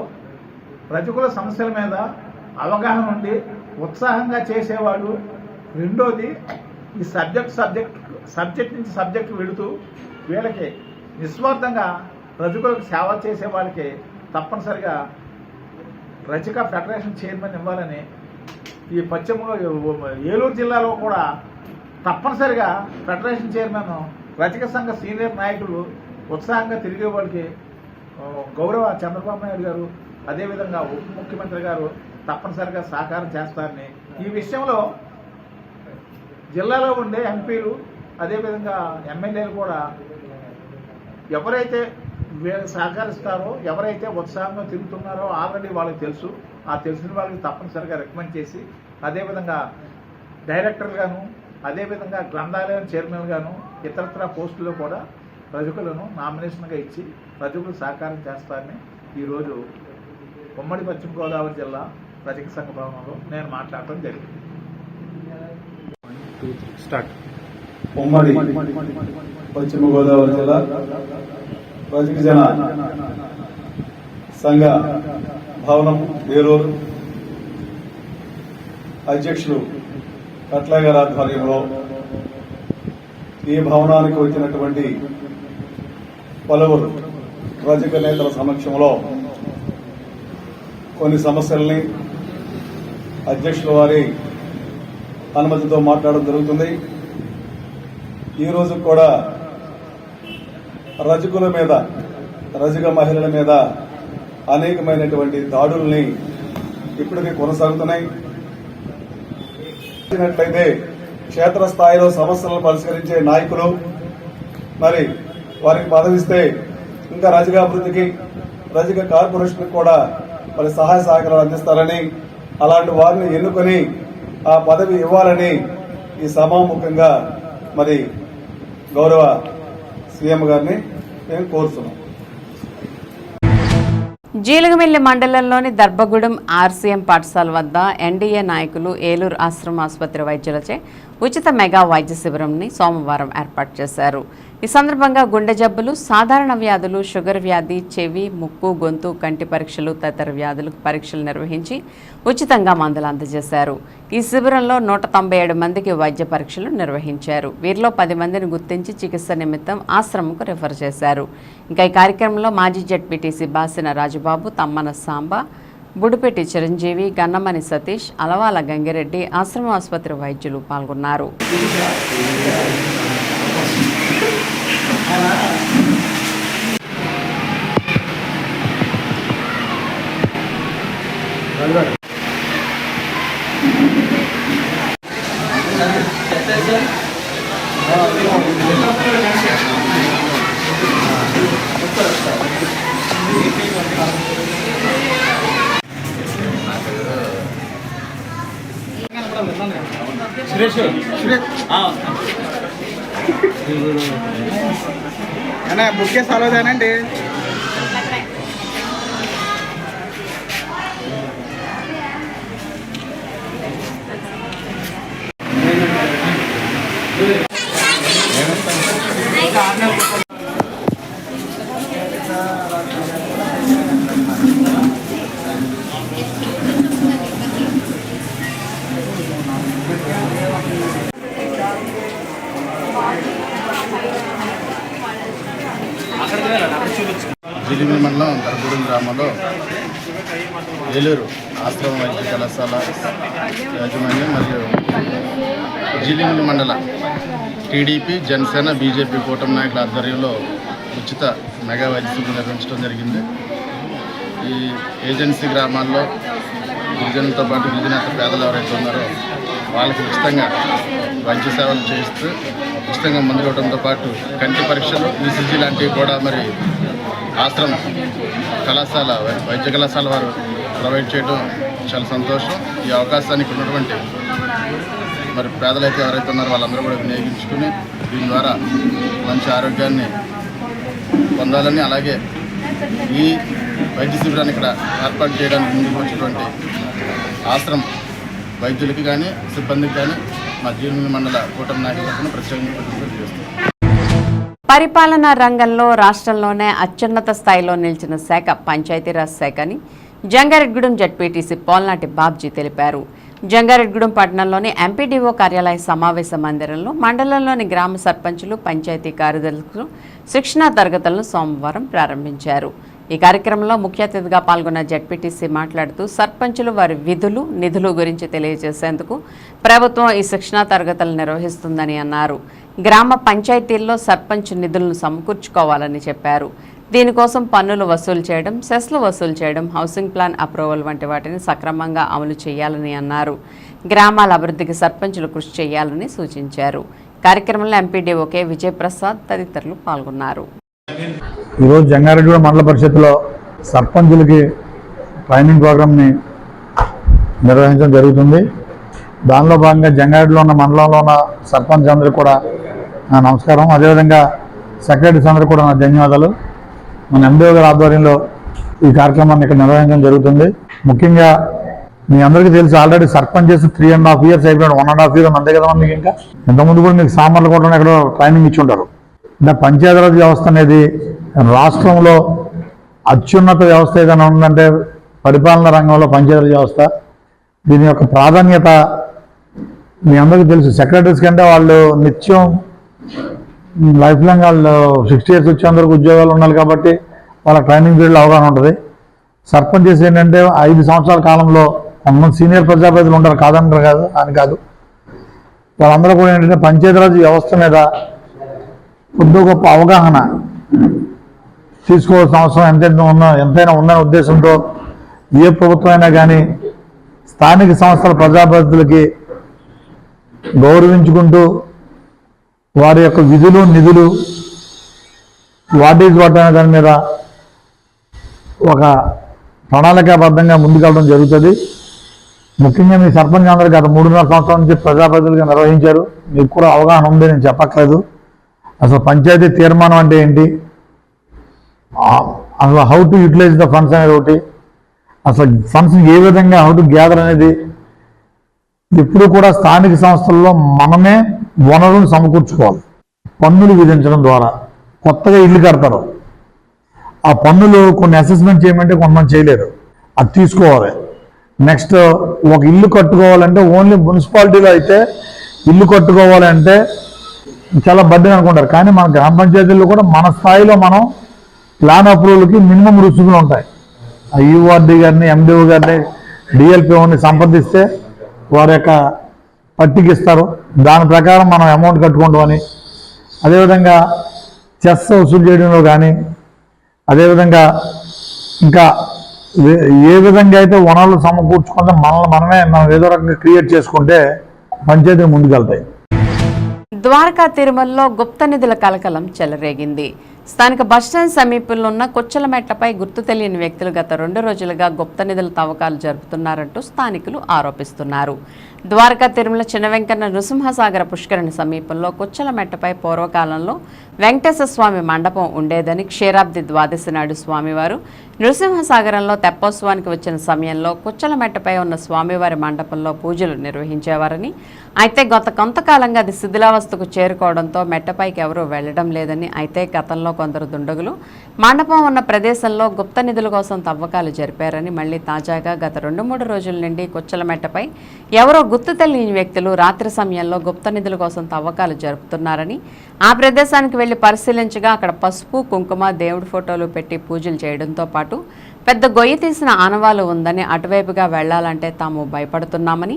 రజకుల సమస్యల మీద అవగాహన ఉండి ఉత్సాహంగా చేసేవాడు, రెండోది ఈ సబ్జెక్ట్ నుంచి సబ్జెక్ట్ వెళుతూ వీళ్ళకి నిస్వార్థంగా రజకులకు సేవ చేసే వాళ్ళకి తప్పనిసరిగా రజక ఫెడరేషన్ చైర్మన్ ఇవ్వాలని ఈ ఏలూరు జిల్లాలో కూడా తప్పనిసరిగా ఫెడరేషన్ చైర్మన్, రజక సంఘ సీనియర్ నాయకులు ఉత్సాహంగా తిరిగే వాళ్ళకి గౌరవ చంద్రబాబు నాయుడు గారు, అదేవిధంగా ఉప ముఖ్యమంత్రి గారు తప్పనిసరిగా సహకారం చేస్తారని, ఈ విషయంలో జిల్లాలో ఉండే ఎంపీలు అదేవిధంగా ఎమ్మెల్యేలు కూడా ఎవరైతే సహకరిస్తారో, ఎవరైతే ఉత్సాహంగా తిరుగుతున్నారో ఆల్రెడీ వాళ్ళకి తెలుసు. ఆ తెలిసిన వాళ్ళకి తప్పనిసరిగా రికమెండ్ చేసి, అదేవిధంగా డైరెక్టర్గాను, అదేవిధంగా గ్రంథాలయం చైర్మన్గాను, ఇతరత్ర పోస్టుల్లో కూడా రజకులను నామినేషన్గా ఇచ్చి రజకులు సహకారం చేస్తారని ఈరోజు ఉమ్మడి పశ్చిమ గోదావరి జిల్లా రజక సంఘ భవనంలో నేను మాట్లాడటం జరిగింది. ఉమ్మడి పశ్చిమ గోదావరి జిల్లా రజక జన సంఘ భవనం ఏలూరు అధ్యక్షులు కట్ల గారి ఆధ్వర్యంలో ఈ భవనానికి వచ్చినటువంటి పలువురు రజక నేతల సమక్షంలో కొన్ని సమస్యల్ని అధ్యక్షుల వారి అనుమతితో మాట్లాడడం జరుగుతుంది. ఈ రోజు కూడా రజకుల మీద, రజక మహిళల మీద అనేకమైనటువంటి దాడుల్ని ఇప్పటికీ కొనసాగుతున్నాయి. క్షేత్రస్థాయిలో సమస్యలను పరిష్కరించే నాయకులు మరి వారికి పదవిస్తే ఇంకా రజక అభివృద్ధికి, రజక కార్పొరేషన్ కూడా మరి సహాయ సహకారాలు అందిస్తారని, అలాంటి వారిని ఎన్నుకొని ఆ పదవి ఇవ్వాలని ఈ సభాముఖంగా మరి గౌరవ సీఎం గారిని మేము కోరుతున్నాం. జీలుగుమిల్లి మండలంలోని దర్భగూడెం ఆర్సీఎం పాఠశాల వద్ద ఎన్డీఏ నాయకులు ఏలూరు ఆశ్రమ ఆసుపత్రి వైద్యులచే ఉచిత మెగా వైద్య శిబిరంని సోమవారం ఏర్పాటు చేశారు. ఈ సందర్భంగా గుండె జబ్బులు, సాధారణ వ్యాధులు, షుగర్ వ్యాధి, చెవి, ముక్కు, గొంతు, కంటి పరీక్షలు తదితర వ్యాధులకు పరీక్షలు నిర్వహించి ఉచితంగా మందులు అందజేశారు. ఈ శిబిరంలో 197 మందికి వైద్య పరీక్షలు నిర్వహించారు. వీరిలో 10 మందిని గుర్తించి చికిత్స నిమిత్తం ఆశ్రమంకు రిఫర్ చేశారు. ఇంకా ఈ కార్యక్రమంలో మాజీ జెడ్పీటీసీ బాసిన రాజుబాబు, తమ్మన సాంబ, బుడిపెట్టి చిరంజీవి, గన్నమని సతీష్, అలవాల గంగిరెడ్డి, ఆశ్రమ ఆసుపత్రి వైద్యులు పాల్గొన్నారు. బుక్ చేసి అలవదేనండి. జీలిమిల్లి మండలం దర్భగూడెం గ్రామంలో ఏలూరు ఆశ్రమ వైద్య కళాశాల యాజమాన్యం మరియు జీలిమిల్లి మండల టీడీపీ, జనసేన, బీజేపీ కూటమి నాయకుల ఆధ్వర్యంలో ఉచిత మెగా వైద్య శిబిరం నిర్వహించడం జరిగింది. ఈ ఏజెన్సీ గ్రామాల్లో గిరిజనులతో పాటు గిరిజనేతర పేదలు ఎవరైతే ఉన్నారో వాళ్ళకి ఉచితంగా వైద్య సేవలు చేయిస్తూ ఉచితంగా మందులు ఇవ్వడంతో పాటు కంటి పరీక్షలు, ఈసీజీ లాంటివి కూడా మరి ఆశ్రమం కళాశాల వైద్య కళాశాల వారు ప్రొవైడ్ చేయడం చాలా సంతోషం. ఈ అవకాశానికి ఉన్నటువంటి మరి పేదలైతే ఎవరైతే ఉన్నారో వాళ్ళందరూ కూడా వినియోగించుకుని దీని ద్వారా మంచి ఆరోగ్యాన్ని పొందాలని, అలాగే ఈ వైద్య శిబిరాన్ని ఇక్కడ ఏర్పాటు చేయడానికి ముందుకు వచ్చినటువంటి ఆశ్రమం వైద్యులకి కానీ సిబ్బందికి కానీ మా జీలిమిల్లి మండల కూటమి నాయకులకు ప్రత్యేకంగా కృతజ్ఞతలు చేస్తున్నాం. పరిపాలనా రంగంలో రాష్ట్రంలోనే అత్యున్నత స్థాయిలో నిలిచిన శాఖ పంచాయతీరాజ్ శాఖ అని జంగారెడ్గూడెం జెడ్పీటీసీ పోల్నాటి బాబ్జీ తెలిపారు. జంగారెడ్గూడెం పట్టణంలోని ఎంపీడీఓ కార్యాలయ సమావేశ మందిరంలో మండలంలోని గ్రామ సర్పంచులు, పంచాయతీ కార్యదర్శులు శిక్షణా తరగతులను సోమవారం ప్రారంభించారు. ఈ కార్యక్రమంలో ముఖ్య అతిథిగా పాల్గొన్న జెడ్పీటీసీ మాట్లాడుతూ సర్పంచులు వారి విధులు, నిధులు గురించి తెలియజేసేందుకు ప్రభుత్వం ఈ శిక్షణా తరగతులు నిర్వహిస్తుందని అన్నారు. గ్రామ పంచాయతీల్లో సర్పంచ్ నిధులను సమకూర్చుకోవాలని చెప్పారు. దీనికోసం పన్నులు వసూలు చేయడం, సెస్లు వసూలు చేయడం, హౌసింగ్ ప్లాన్ అప్రూవల్ వంటి వాటిని సక్రమంగా అమలు చేయాలని అన్నారు. గ్రామాల అభివృద్ధికి సర్పంచులు కృషి చేయాలని సూచించారు. కార్యక్రమంలో ఎంపీడీఓ కె విజయప్రసాద్ తదితరులు పాల్గొన్నారు. ఈరోజు జంగారెడ్డిగూడెం మండల పరిషత్తులో సర్పంచులకి ట్రైనింగ్ ప్రోగ్రామ్ని నిర్వహించడం జరుగుతుంది. దానిలో భాగంగా జంగారెడ్డిలో ఉన్న మండలంలో ఉన్న సర్పంచ్ అందరికీ కూడా నా నమస్కారం. అదేవిధంగా సెక్రటరీస్ అందరికీ కూడా నా ధన్యవాదాలు. మన ఎండిఓ గారి ఆధ్వర్యంలో ఈ కార్యక్రమాన్ని ఇక్కడ నిర్వహించడం జరుగుతుంది. ముఖ్యంగా మీ అందరికీ తెలుసు, ఆల్రెడీ సర్పంచ్ చేసి 3.5 years అయిపోయాడు. 1.5 years అంతే కదా మీకు. ఇంకా ఇంతకుముందు కూడా మీకు సామాన్లు కూడా ఎక్కడో ట్రైనింగ్ ఇచ్చి ఉంటారు. అంటే పంచాయతీరాజ్ వ్యవస్థ అనేది రాష్ట్రంలో అత్యున్నత వ్యవస్థ ఏదైనా ఉందంటే పరిపాలన రంగంలో పంచాయతీరాజ్ వ్యవస్థ. దీని యొక్క ప్రాధాన్యత మీ అందరికీ తెలుసు. సెక్రటరీస్ కంటే వాళ్ళు నిత్యం లైఫ్ లాంగ్ వాళ్ళు 60 years వచ్చేందరికి ఉద్యోగాలు ఉండాలి కాబట్టి వాళ్ళ ట్రైనింగ్ పీరియడ్లో అవగాహన ఉంటుంది. సర్పంచ్ చేసి ఏంటంటే 5 సంవత్సరాల కాలంలో కొంతమంది సీనియర్ ప్రజాప్రతినిధులు ఉంటారు, కాదంటారు కాదు అని కాదు. వాళ్ళందరూ కూడా ఏంటంటే పంచాయతీరాజ్ వ్యవస్థ మీద కొద్ది గొప్ప అవగాహన తీసుకోవాల్సిన అవసరం ఎంతైనా ఉందనే ఉద్దేశంతో ఏ ప్రభుత్వం అయినా కానీ స్థానిక సంస్థల ప్రజాప్రతినిధులకి గౌరవించుకుంటూ వారి యొక్క విధులు నిధులు వాటి అనే దాని మీద ఒక ప్రణాళికాబద్ధంగా ముందుకెళ్ళడం జరుగుతుంది. ముఖ్యంగా మీ సర్పంచ్ అందరూ గత 3.5 సంవత్సరాల నుంచి ప్రజాప్రతినిధులుగా నిర్వహించారు. మీకు కూడా అవగాహన ఉంది, నేను చెప్పట్లేదు. అసలు పంచాయతీ తీర్మానం అంటే ఏంటి, అసలు how to utilise the funds అనేది ఒకటి, అసలు ఫండ్స్ ఏ విధంగా హౌ టు గ్యాదర్ అనేది. ఎప్పుడు కూడా స్థానిక సంస్థల్లో మనమే వనరులను సమకూర్చుకోవాలి. పన్నులు విధించడం ద్వారా కొత్తగా ఇల్లు కడతారు, ఆ పన్నులు కొన్ని అసెస్మెంట్ చేయమంటే కొంతమంది చేయలేరు, అది తీసుకోవాలి. నెక్స్ట్ ఒక ఇల్లు కట్టుకోవాలంటే ఓన్లీ మున్సిపాలిటీలో అయితే ఇల్లు కట్టుకోవాలంటే చాలా బడ్డీ అనుకుంటారు. కానీ మన గ్రామ పంచాయతీల్లో కూడా మన స్థాయిలో మనం ప్లాన్ అప్రూవల్కి మినిమం ఉంటాయి. ఆ యూఆర్డీ గారిని, ఎండిఓ గారిని, డిఎల్పిఓని సంప్రదిస్తే వారి యొక్క పట్టికి ఇస్తారు. దాని ప్రకారం మనం అమౌంట్ కట్టుకుంటామని. అదేవిధంగా చెస్ వసూలు చేయడంలో కానీ, అదేవిధంగా ఇంకా ఏ విధంగా అయితే వనరులు సమకూర్చుకుంటే మనం ఏదో రకంగా క్రియేట్ చేసుకుంటే పంచాయతీ ముందుకెళ్తాయి. ద్వారకా తిరుమలలో గుప్త నిధుల కలకలం చెలరేగింది. స్థానిక బస్టాండ్ సమీపంలో ఉన్న కొచ్చలమెట్లపై గుర్తు తెలియని వ్యక్తులు గత 2 రోజులుగా గుప్త నిధుల తవ్వకాలు జరుపుతున్నారంటూ స్థానికులు ఆరోపిస్తున్నారు. ద్వారకా తిరుమల చిన్న వెంకన్న నృసింహసాగర పుష్కరిణి సమీపంలో కొచ్చలమెట్టపై పూర్వకాలంలో వెంకటేశ్వర స్వామి మండపం ఉండేదని, క్షీరాబ్ది ద్వాదశి నాడు స్వామివారు నృసింహసాగరంలో తెప్పోత్సవానికి వచ్చిన సమయంలో కొచ్చలమెట్టపై ఉన్న స్వామివారి మండపంలో పూజలు నిర్వహించేవారని, అయితే గత కొంతకాలంగా అది శిథిలావస్థకు చేరుకోవడంతో మెట్టపైకి ఎవరూ వెళ్లడం లేదని, అయితే గతంలో కొందరు దుండగులు మండపం ఉన్న ప్రదేశంలో గుప్త నిధుల కోసం తవ్వకాలు జరిపారని, మళ్లీ తాజాగా గత 2-3 రోజుల నుండి కొచ్చలమెట్టపై ఎవరో గుర్తు తెలియని వ్యక్తులు రాత్రి సమయంలో గుప్త నిధుల కోసం తవ్వకాలు జరుపుతున్నారని, ఆ ప్రదేశానికి వెళ్లి పరిశీలించగా అక్కడ పసుపు, కుంకుమ, దేవుడి ఫోటోలు పెట్టి పూజలు చేయడంతో పాటు పెద్ద గొయ్యి తీసిన ఆనవాలు ఉందని, అటువైపుగా వెళ్లాలంటే తాము భయపడుతున్నామని,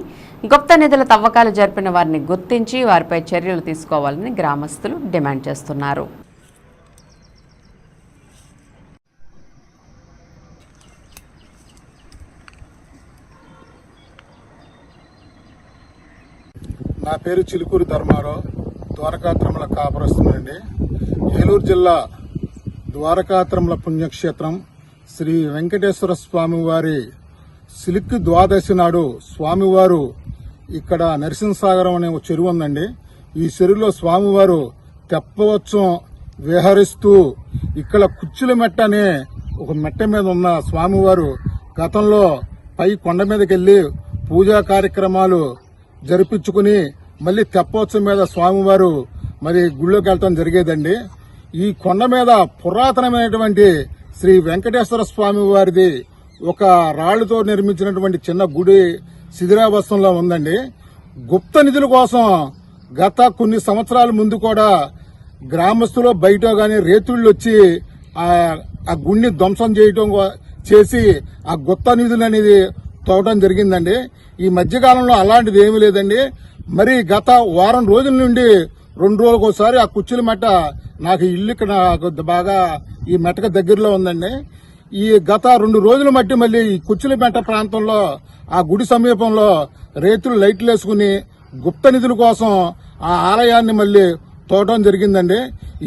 గుప్త నిధుల తవ్వకాలు జరిపిన వారిని గుర్తించి వారిపై చర్యలు తీసుకోవాలని గ్రామస్తులు డిమాండ్ చేస్తున్నారు. నా పేరు చిలుకూరి ధర్మారావు, ద్వారకా తిరుమల కాపురస్తుందండి. ఏలూరు జిల్లా ద్వారకా తిరుమల పుణ్యక్షేత్రం శ్రీ వెంకటేశ్వర స్వామి వారి సిలిక్ ద్వాదశి నాడు స్వామివారు ఇక్కడ నరసింహసాగరం అనే ఒక చెరువు ఉందండి. ఈ చెరువులో స్వామివారు తెప్పవత్సవం విహరిస్తూ ఇక్కడ కుచ్చుల మెట్ట అనే ఒక మెట్ట మీద ఉన్న స్వామివారు గతంలో పై కొండ మీదకి వెళ్లి పూజా కార్యక్రమాలు జరిపించుకుని మళ్లీ తెప్పోత్సవం మీద స్వామివారు మరి గుళ్ళోకి వెళ్ళటం జరిగేదండి. ఈ కొండ మీద పురాతనమైనటువంటి శ్రీ వెంకటేశ్వర స్వామి వారిది ఒక రాళ్లతో నిర్మించినటువంటి చిన్న గుడి శిథిలావస్థంలో ఉందండి. గుప్త నిధుల కోసం గత కొన్ని సంవత్సరాల ముందు కూడా గ్రామస్తులు బయట గాని రేతుళ్ళు వచ్చి ఆ గుడిని ధ్వంసం చేయటం చేసి ఆ గుప్త నిధులు అనేది తవ్వడం జరిగిందండి. ఈ మధ్యకాలంలో అలాంటిది ఏమీ లేదండి. మరి గత వారం రోజుల నుండి 2 రోజులకు ఒకసారి ఆ కుర్చీల మెట్ట నాకు ఇల్లు ఇక్కడ నాకు బాగా ఈ మెట్టక దగ్గరలో ఉందండి. ఈ గత 2 రోజుల మట్టి మళ్ళీ ఈ కుర్చీల మెట్ట ప్రాంతంలో ఆ గుడి సమీపంలో రైతులు లైట్లు వేసుకుని గుప్త నిధుల కోసం ఆ ఆలయాన్ని మళ్ళీ తోవడం జరిగిందండి.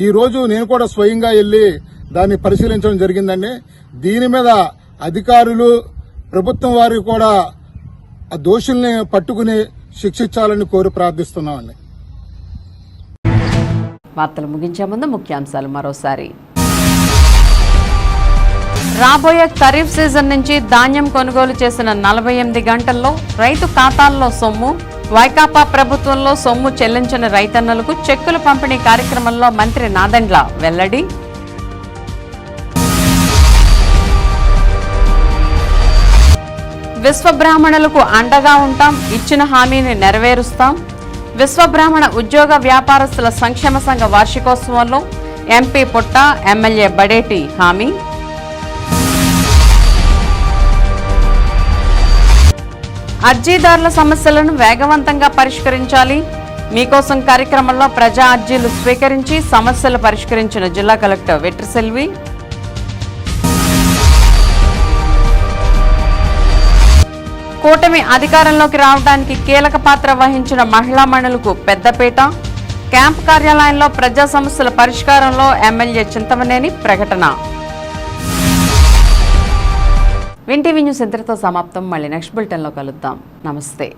ఈ రోజు నేను కూడా స్వయంగా వెళ్లి దాన్ని పరిశీలించడం జరిగిందండి. దీని మీద అధికారులు ప్రభుత్వం వారు కూడా ఆ దోషుల్ని పట్టుకుని శిక్షించాలని కోరి ప్రార్థిస్తున్నామండి. వార్తలు ముగించే ముందు ముఖ్యాంశాలు మరోసారి. రాబోయే ఖరీఫ్ సీజన్ నుంచి ధాన్యం కొనుగోలు చేసిన 48 గంటల్లో రైతు ఖాతాల్లో సొమ్ము. వైకాపా ప్రభుత్వంలో సొమ్ము చెల్లించిన రైతన్నలకు చెక్కుల పంపిణీ కార్యక్రమంలో మంత్రి నాదెండ్ల వెల్లడి. విశ్వబ్రాహ్మణులకు అండగా ఉంటాం, ఇచ్చిన హామీని నెరవేరుస్తాం. విశ్వబ్రాహ్మణ ఉద్యోగ వ్యాపారస్తుల సంక్షేమ సంఘ వార్షికోత్సవంలో ఎంపీ పుట్ట, ఎమ్మెల్యే బడేటి హామీ. అర్జీదారుల సమస్యలను వేగవంతంగా పరిష్కరించాలి. మీకోసం కార్యక్రమంలో ప్రజా అర్జీలు స్వీకరించి సమస్యలు పరిష్కరించిన జిల్లా కలెక్టర్ వెట్రిసెల్వి. కూటమి అధికారంలోకి రావడానికి కీలక పాత్ర వహించిన మహిళా మణులకు పెద్దపీట. క్యాంప్ కార్యాలయంలో ప్రజా సమస్యల పరిష్కారంలో ఎమ్మెల్యే చింతమనేని ప్రకటన. వింటీవీ న్యూస్ ఇంతటితో సమాప్తం. మళ్ళీ నెక్స్ట్ బులెటిన్లో కలుద్దాం. నమస్తే.